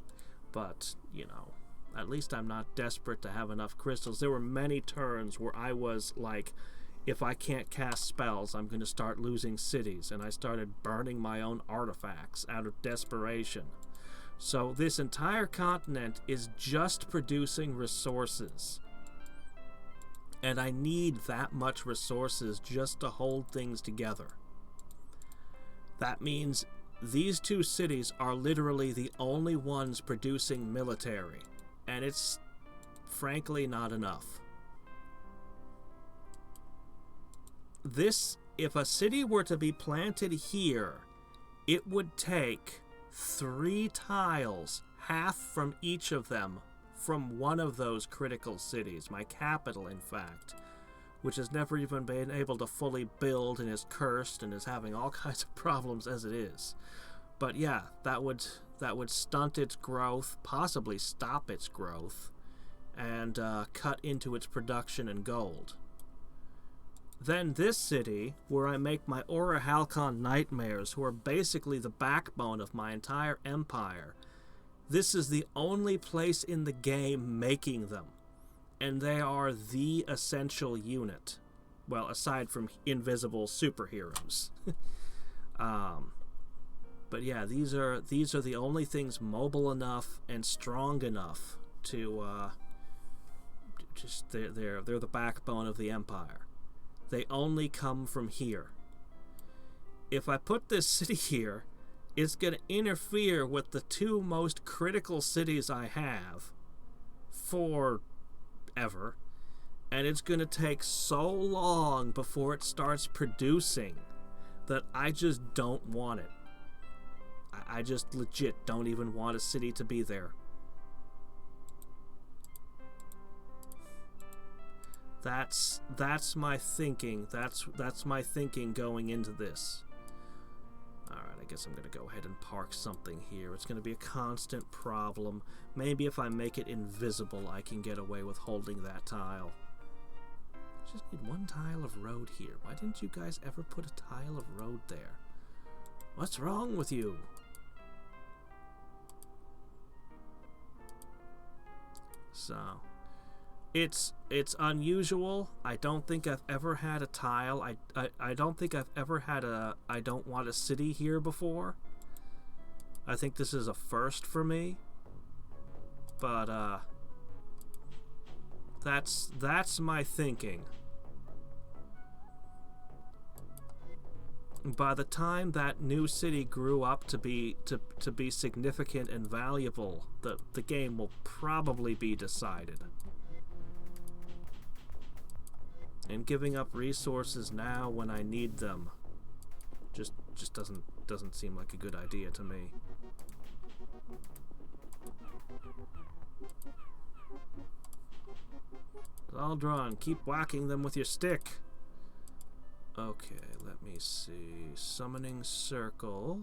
But, you know, at least I'm not desperate to have enough crystals. There were many turns where I was like, if I can't cast spells, I'm going to start losing cities. And I started burning my own artifacts out of desperation. So this entire continent is just producing resources. And I need that much resources just to hold things together. That means these 2 cities are literally the only ones producing military. And it's frankly not enough. This, if a city were to be planted here, it would take 3 tiles, half from each of them, from one of those critical cities, my capital in fact, which has never even been able to fully build and is cursed and is having all kinds of problems as it is. But yeah, that would stunt its growth, possibly stop its growth, and cut into its production and gold. Then this city, where I make my Aura Halcon Nightmares, who are basically the backbone of my entire empire, this is the only place in the game making them. and they are the essential unit. Well, aside from invisible superheroes. But yeah, these are the only things mobile enough and strong enough to they're the backbone of the Empire. They only come from here. If I put this city here, it's going to interfere with the two most critical cities I have forever, and it's going to take so long before it starts producing that I just don't want it. I just legit don't even want a city to be there. That's my thinking. That's my thinking going into this. Alright, I guess I'm going to go ahead and park something here. It's going to be a constant problem. Maybe if I make it invisible, I can get away with holding that tile. Just need one tile of road here. Why didn't you guys ever put a tile of road there? What's wrong with you? So, it's unusual. I don't think I've ever had a tile. I don't think I've ever had a I don't want a city here before. I think this is a first for me. But that's my thinking. By the time that new city grew up to be significant and valuable, the game will probably be decided. And giving up resources now when I need them just doesn't seem like a good idea to me. Zaldron, keep whacking them with your stick. Okay, let me see. Summoning circle.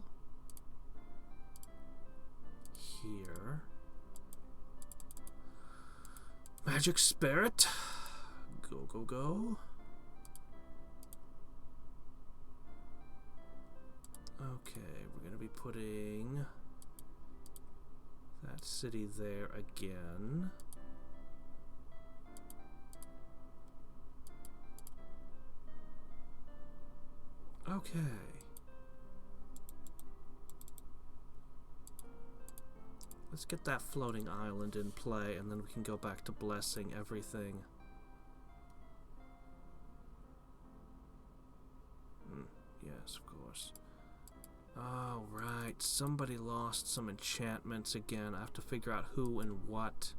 Here. Magic spirit. Go, go, go. Okay, we're gonna be putting that city there again. Okay. Let's get that floating island in play, and then we can go back to blessing everything. Yes, of course. Oh, right. Somebody lost some enchantments again. I have to figure out who and what.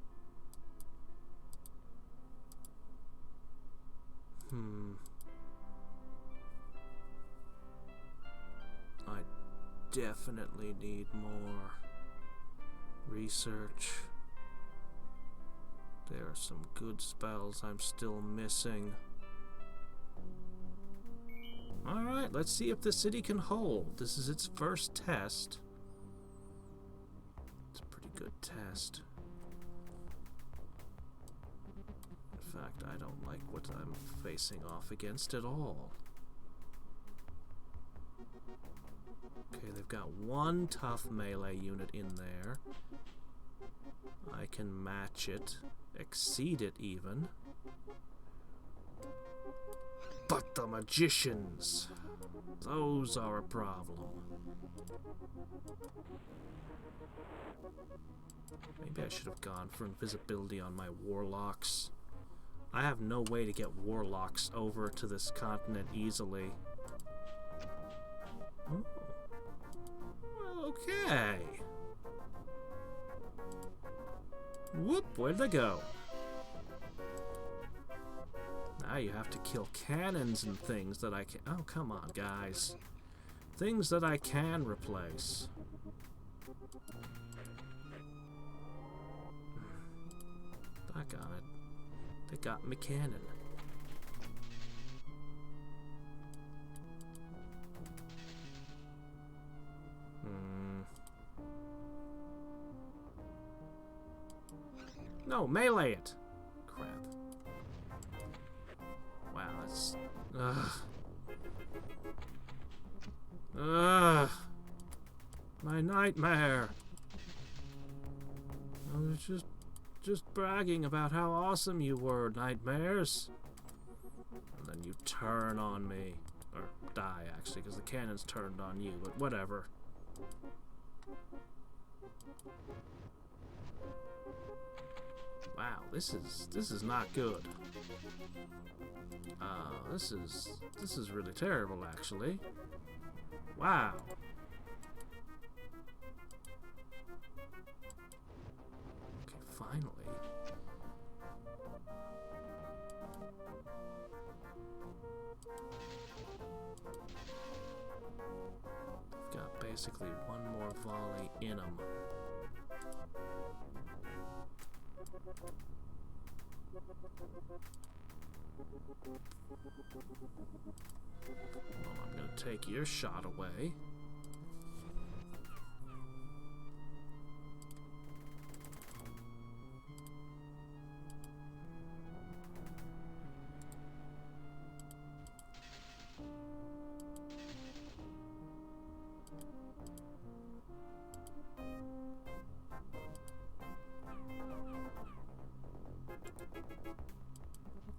I definitely need more research. There are some good spells I'm still missing. Alright, let's see if the city can hold. This is its first test. It's a pretty good test. In fact, I don't like what I'm facing off against at all. Okay, they've got one tough melee unit in there. I can match it, exceed it even. But the magicians, those are a problem. Maybe I should have gone for invisibility on my warlocks. I have no way to get warlocks over to this continent easily. Oh. Okay. Whoop, where'd they go? Now you have to kill cannons and things that I can... Oh, come on, guys. Things that I can replace. Back on it. They got me cannon. No, melee it! Crap. Wow, that's... Ugh. Ugh. My nightmare! I was just bragging about how awesome you were, Nightmares. And then you turn on me. Or die, actually, because the cannon's turned on you, but whatever. Wow, this is not good. This is really terrible, actually. Wow. Okay, finally. They've got basically one more volley in them. Well, I'm going to take your shot away.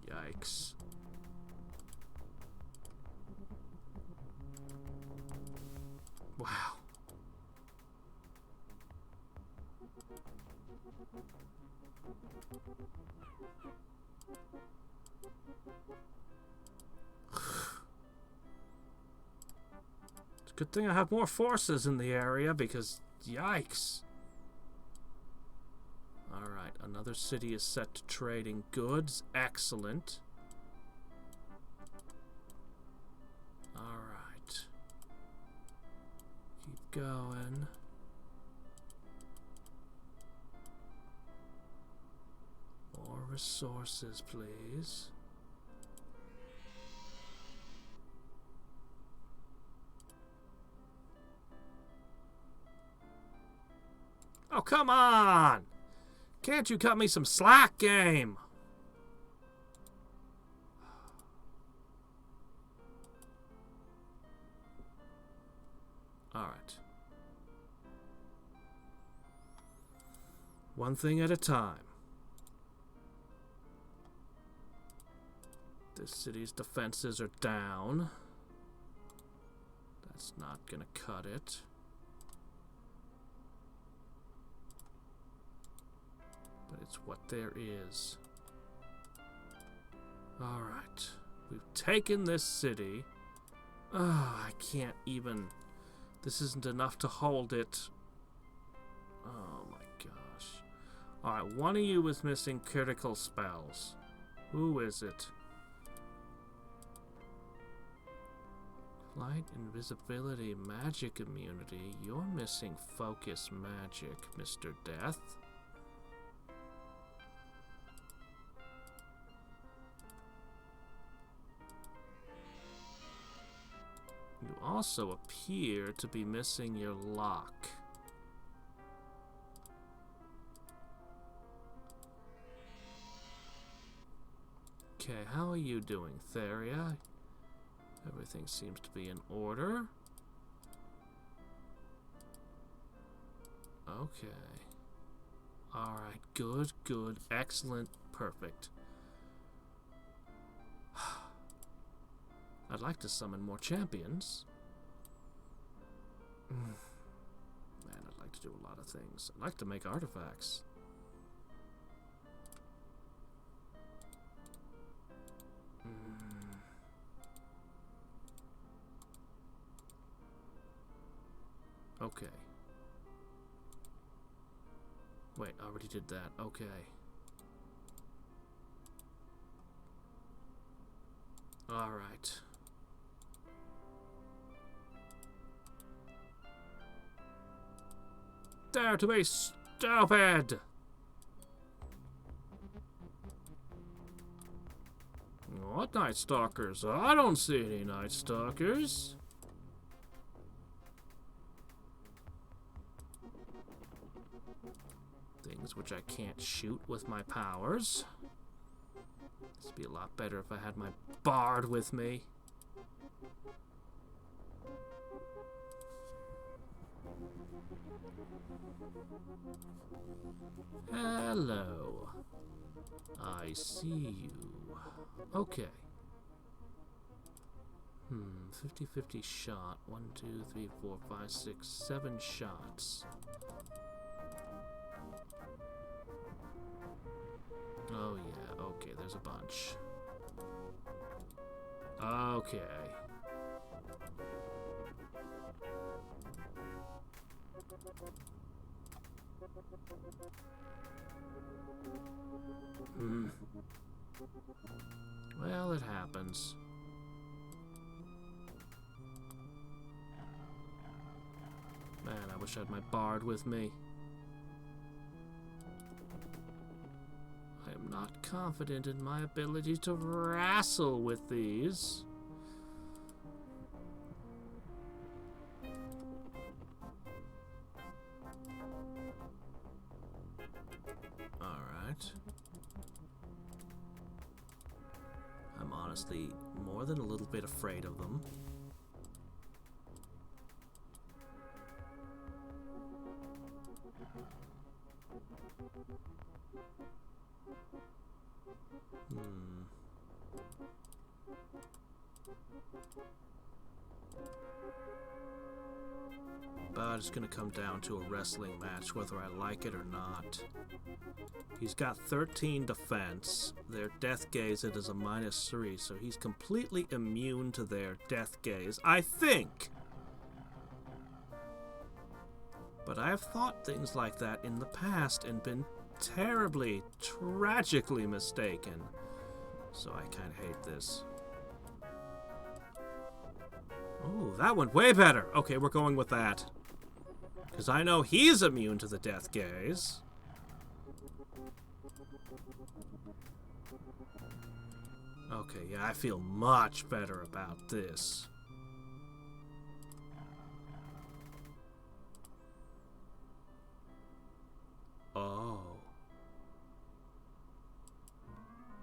Yikes. Wow. It's a good thing I have more forces in the area because, yikes. Alright, another city is set to trading goods. Excellent. Alright. Keep going. More resources, please. Oh, come on! Can't you cut me some slack, game? Alright. One thing at a time. This city's defenses are down. That's not gonna cut it. But it's what there is. Alright. We've taken this city. Oh, I can't even... This isn't enough to hold it. Oh my gosh. Alright, one of you is missing critical spells. Who is it? Light, invisibility, magic immunity. You're missing focus magic, Mr. Death. You also appear to be missing your lock. Okay, how are you doing, Theria? Everything seems to be in order. Okay. Alright, good, good, excellent, perfect. I'd like to summon more champions. Man, I'd like to do a lot of things. I'd like to make artifacts. Okay. Wait, I already did that. Okay. Alright. Dare to be stupid! What Night Stalkers? I don't see any Night Stalkers. Things which I can't shoot with my powers. This would be a lot better if I had my bard with me. Hello. I see you. Okay. 50-50 shot. 1, 2, 3, 4, 5, 6, 7 shots. Oh yeah, okay, there's a bunch. Okay. Well, it happens. Man, I wish I had my bard with me. I am not confident in my ability to wrestle with these. Alright. I'm honestly more than a little bit afraid of them. But it's gonna come down to a wrestling match, whether I like it or not. He's got 13 defense. Their death gaze it is a -3, so he's completely immune to their death gaze, I think. But I've thought things like that in the past and been terribly, tragically mistaken. So I kind of hate this. Oh, that went way better. Okay, we're going with that. Because I know he's immune to the death gaze. Okay, yeah, I feel much better about this. Oh.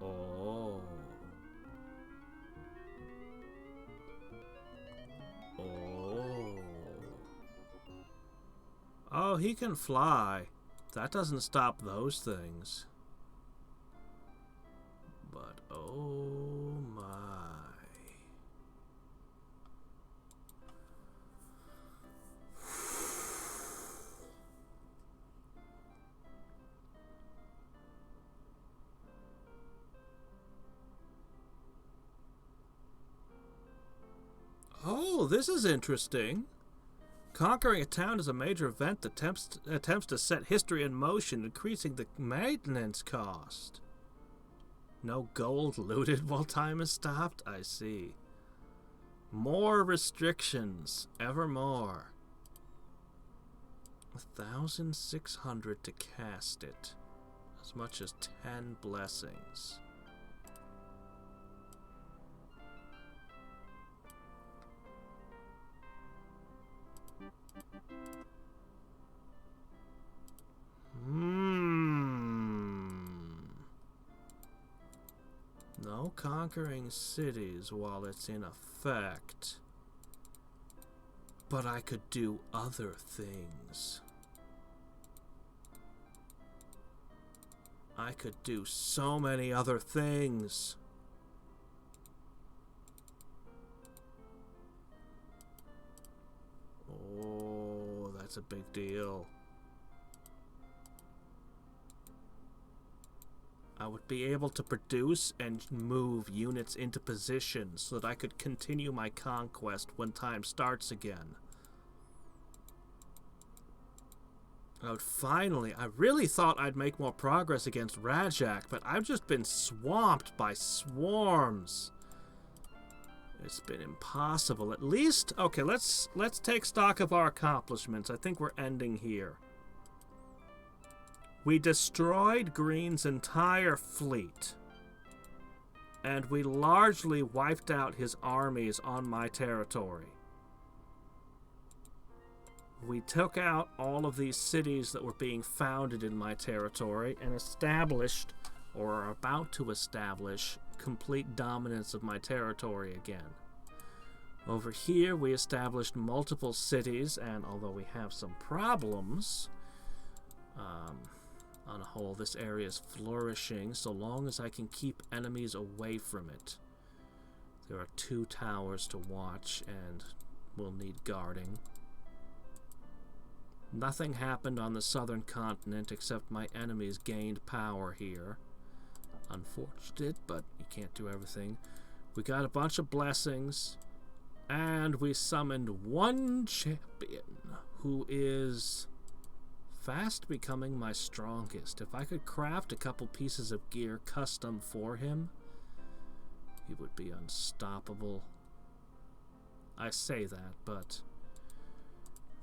Oh. Oh. Oh, he can fly. That doesn't stop those things. But oh my. Oh, this is interesting. Conquering a town is a major event that attempts to set history in motion, increasing the maintenance cost. No gold looted while time is stopped? I see. More restrictions. Ever more. 1,600 to cast it. As much as 10 blessings. No conquering cities while it's in effect. But I could do other things. I could do so many other things. Oh, that's a big deal. I would be able to produce and move units into position so that I could continue my conquest when time starts again. I really thought I'd make more progress against Rajak, but I've just been swamped by swarms. It's been impossible. At least, okay, let's take stock of our accomplishments. I think we're ending here. We destroyed Green's entire fleet, and we largely wiped out his armies on my territory. We took out all of these cities that were being founded in my territory and established, or are about to establish, complete dominance of my territory again. Over here, we established multiple cities, and although we have some problems, on a whole, this area is flourishing so long as I can keep enemies away from it. There are 2 towers to watch, and we'll need guarding. Nothing happened on the southern continent except my enemies gained power here. Unfortunate, but you can't do everything. We got a bunch of blessings. And we summoned one champion who is fast becoming my strongest. If I could craft a couple pieces of gear custom for him, he would be unstoppable. I say that, but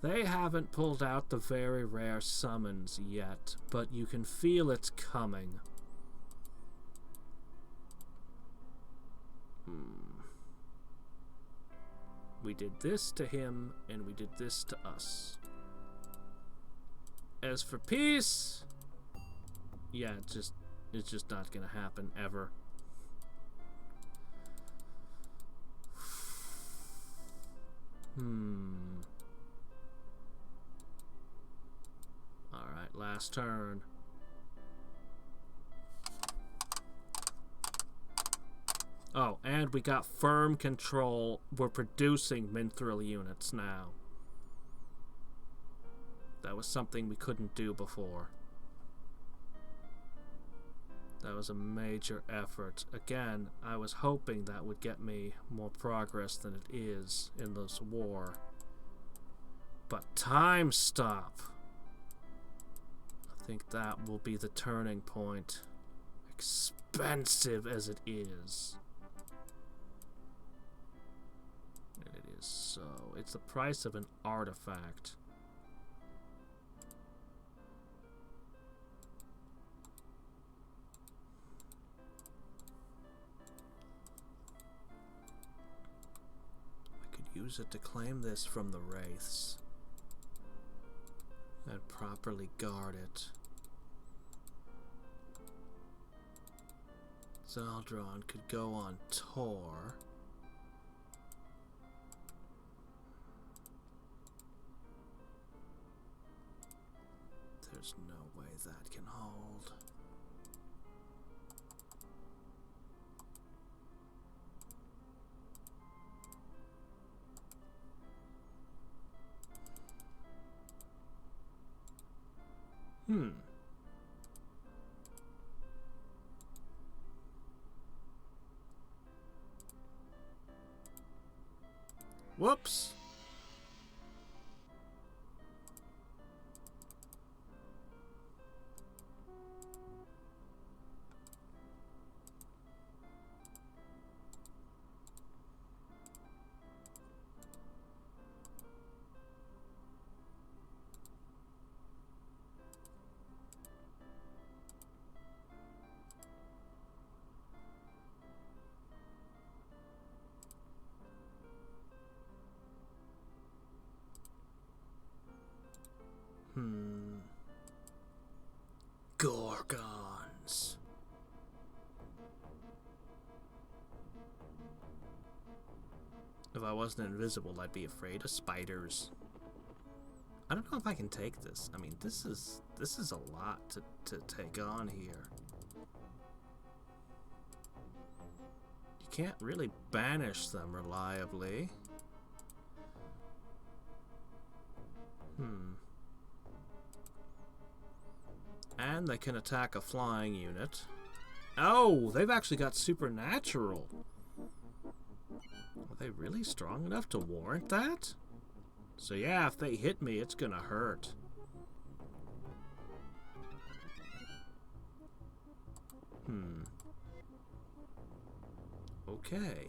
they haven't pulled out the very rare summons yet, but you can feel it's coming. We did this to him, and we did this to us. As for peace, yeah, it's just not gonna happen ever. Alright, last turn. Oh, and we got firm control. We're producing Mithril units now. That was something we couldn't do before. That was a major effort. Again, I was hoping that would get me more progress than it is in this war. But time stop. I think that will be the turning point. Expensive as it is. So, it's the price of an artifact. I could use it to claim this from the wraiths. And properly guard it. Zaldron could go on tour. There's no way that can hold. Whoops. Gorgons. If I wasn't invisible, I'd be afraid of spiders. I don't know if I can take this. I mean, this is a lot to take on here. You can't really banish them reliably. And they can attack a flying unit. Oh, they've actually got supernatural. Are they really strong enough to warrant that? So yeah, if they hit me, it's gonna hurt. Okay.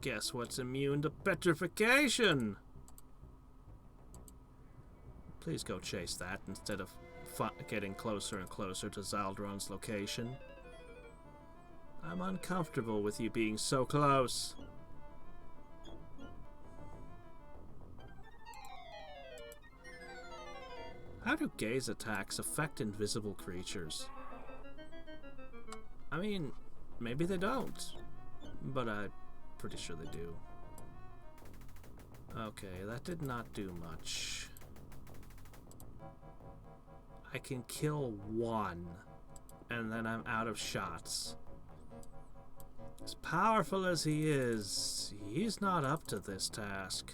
Guess what's immune to petrification? Please go chase that instead of getting closer and closer to Zaldron's location. I'm uncomfortable with you being so close. How do gaze attacks affect invisible creatures? I mean, maybe they don't. But I'm pretty sure they do. Okay, that did not do much. I can kill one, and then I'm out of shots. As powerful as he is, he's not up to this task.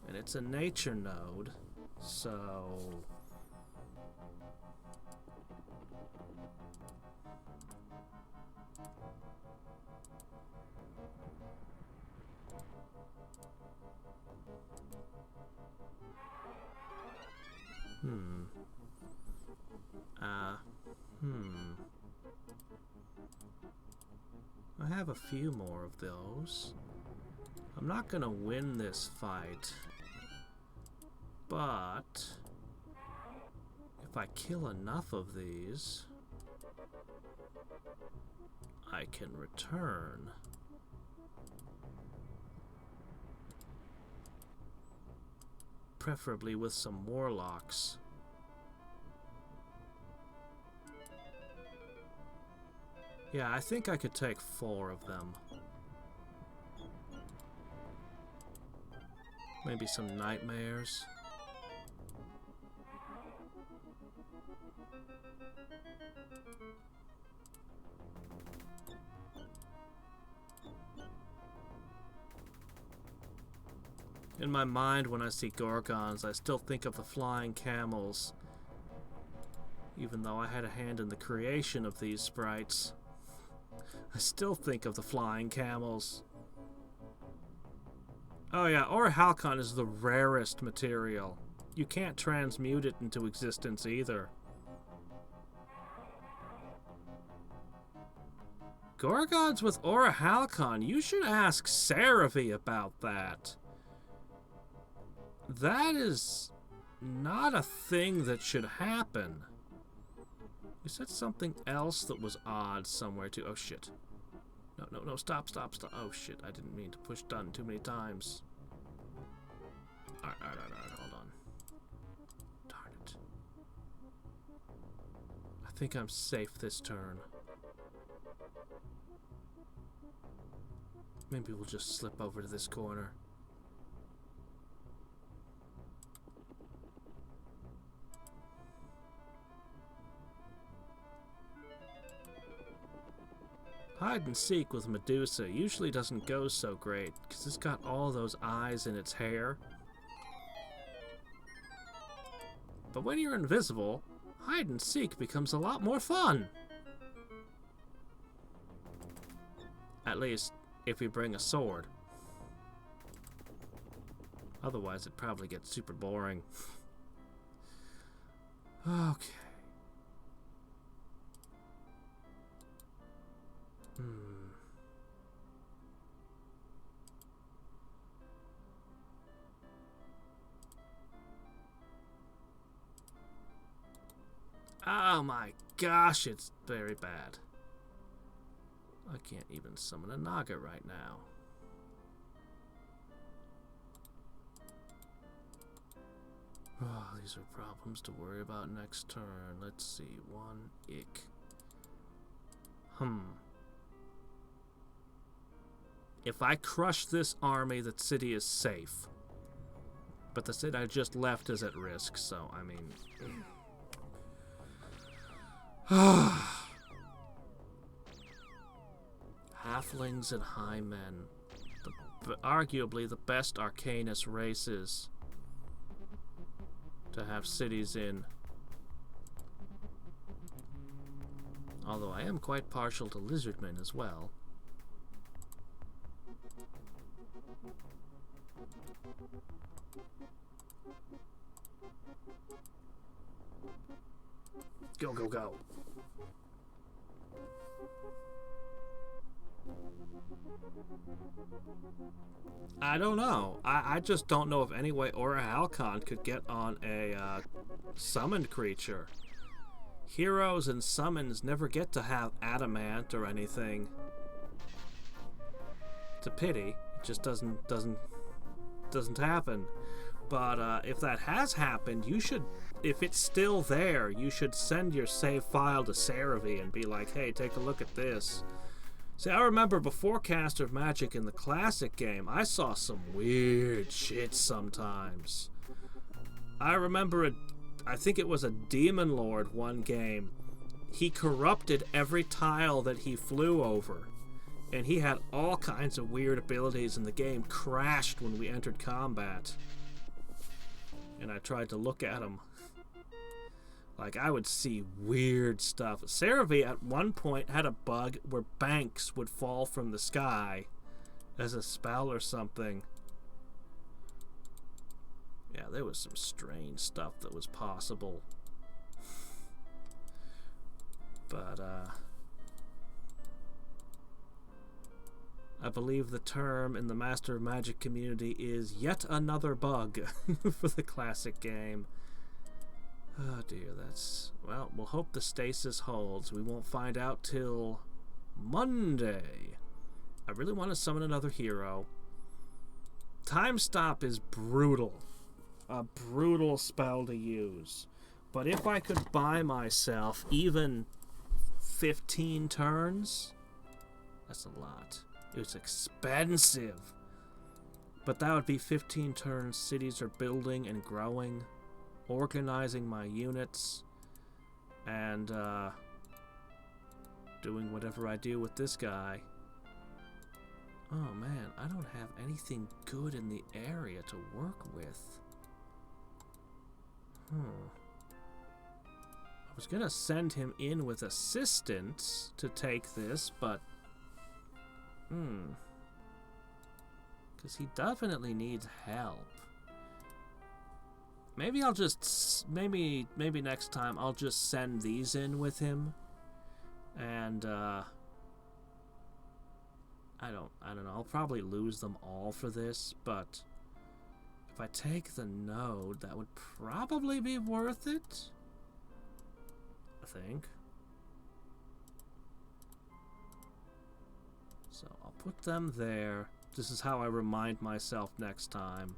And it's a nature node, so... I have a few more of those. I'm not gonna win this fight, but if I kill enough of these, I can return. Preferably with some warlocks. Yeah, I think I could take 4 of them. Maybe some nightmares. In my mind, when I see Gorgons, I still think of the flying camels. Even though I had a hand in the creation of these sprites, I still think of the flying camels. Oh yeah, Orichalcon is the rarest material. You can't transmute it into existence either. Gorgons with Orichalcon, you should ask Seravi about that. That is not a thing that should happen. You said something else that was odd somewhere too. Oh shit. No, stop. Oh shit, I didn't mean to push done too many times. Alright, hold on. Darn it. I think I'm safe this turn. Maybe we'll just slip over to this corner. Hide and seek with Medusa usually doesn't go so great, because it's got all those eyes in its hair. But when you're invisible, hide and seek becomes a lot more fun. At least, if you bring a sword. Otherwise, it probably gets super boring. Okay. Oh my gosh, it's very bad. I can't even summon a Naga right now. Oh, these are problems to worry about next turn. Let's see, 1 ick. If I crush this army, the city is safe. But the city I just left is at risk, so, I mean... Halflings and high men. Arguably the best Arcanist races to have cities in. Although I am quite partial to lizardmen as well. Go, go, go. I don't know. I just don't know of any way Orichalcon could get on a summoned creature. Heroes and summons never get to have adamant or anything. It's a pity. It just doesn't happen. But if that has happened, you should, if it's still there, you should send your save file to Cerevi and be like, hey, take a look at this. See, I remember before Caster of Magic in the classic game, I saw some weird shit sometimes. I remember I think it was a Demon Lord one game. He corrupted every tile that he flew over. And he had all kinds of weird abilities, and the game crashed when we entered combat. And I tried to look at him. Like, I would see weird stuff. Cerevi at one point had a bug where banks would fall from the sky as a spell or something. Yeah, there was some strange stuff that was possible. But, I believe the term in the Master of Magic community is yet another bug for the classic game. Oh dear, that's... Well, we'll hope the stasis holds. We won't find out till Monday. I really want to summon another hero. Time Stop is brutal. A brutal spell to use. But if I could buy myself even 15 turns, that's a lot. It's expensive. But that would be 15 turns. Cities are building and growing. Organizing my units. And, doing whatever I do with this guy. Oh man, I don't have anything good in the area to work with. I was gonna send him in with assistance to take this, but... Because he definitely needs help. Maybe I'll just... Maybe next time I'll just send these in with him. And, I don't know. I'll probably lose them all for this, but... If I take the node, that would probably be worth it. I think. So I'll put them there. This is how I remind myself next time.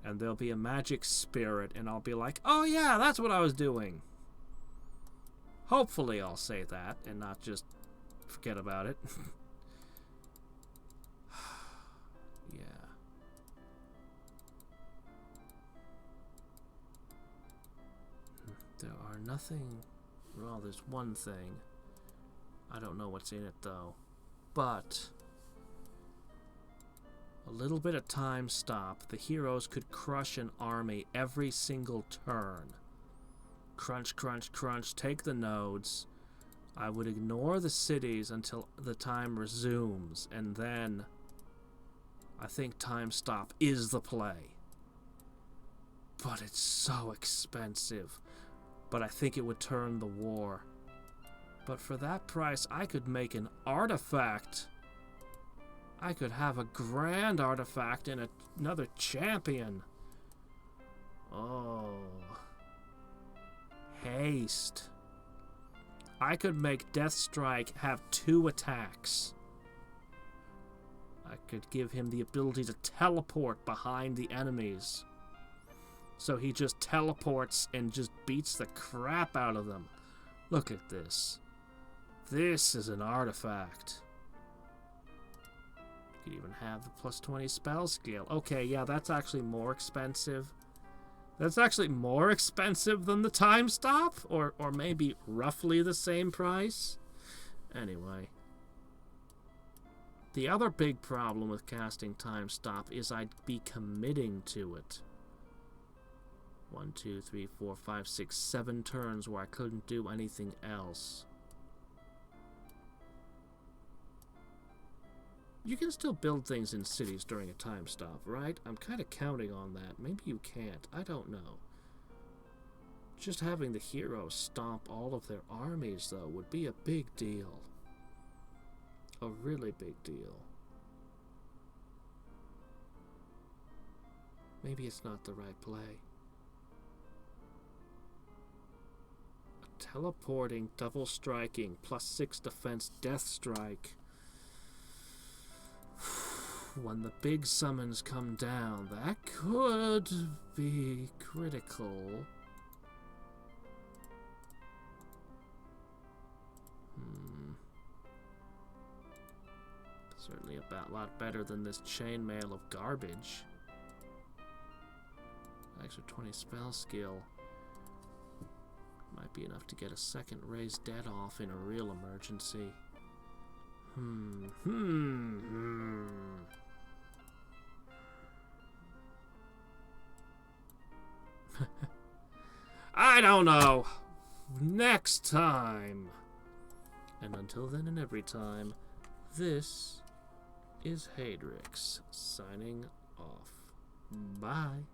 And there'll be a magic spirit, and I'll be like, oh yeah, that's what I was doing. Hopefully I'll say that, and not just forget about it. Yeah. There are nothing... Well, there's one thing. I don't know what's in it, though. But... a little bit of time stop. The heroes could crush an army every single turn. Crunch, crunch, crunch. Take the nodes. I would ignore the cities until the time resumes. And then... I think time stop is the play. But it's so expensive. But I think it would turn the war. But for that price, I could make an artifact. I could have a grand artifact and another champion. Oh. Haste. I could make Deathstrike have 2 attacks. I could give him the ability to teleport behind the enemies. So he just teleports and just beats the crap out of them. Look at this. This is an artifact. You could even have the plus 20 spell skill. Okay, yeah, that's actually more expensive. That's actually more expensive than the time stop? Or maybe roughly the same price? Anyway. The other big problem with casting time stop is I'd be committing to it. 1, 2, 3, 4, 5, 6, 7 turns where I couldn't do anything else. You can still build things in cities during a time stop, right? I'm kind of counting on that. Maybe you can't. I don't know. Just having the heroes stomp all of their armies, though, would be a big deal. A really big deal. Maybe it's not the right play. Teleporting, double striking, plus 6 defense, death strike. When the big summons come down, that could be critical. Certainly a lot better than this chainmail of garbage. Extra 20 spell skill. Might be enough to get a second raised dead off in a real emergency. I don't know. Next time. And until then and every time, this is Hadriex signing off. Bye.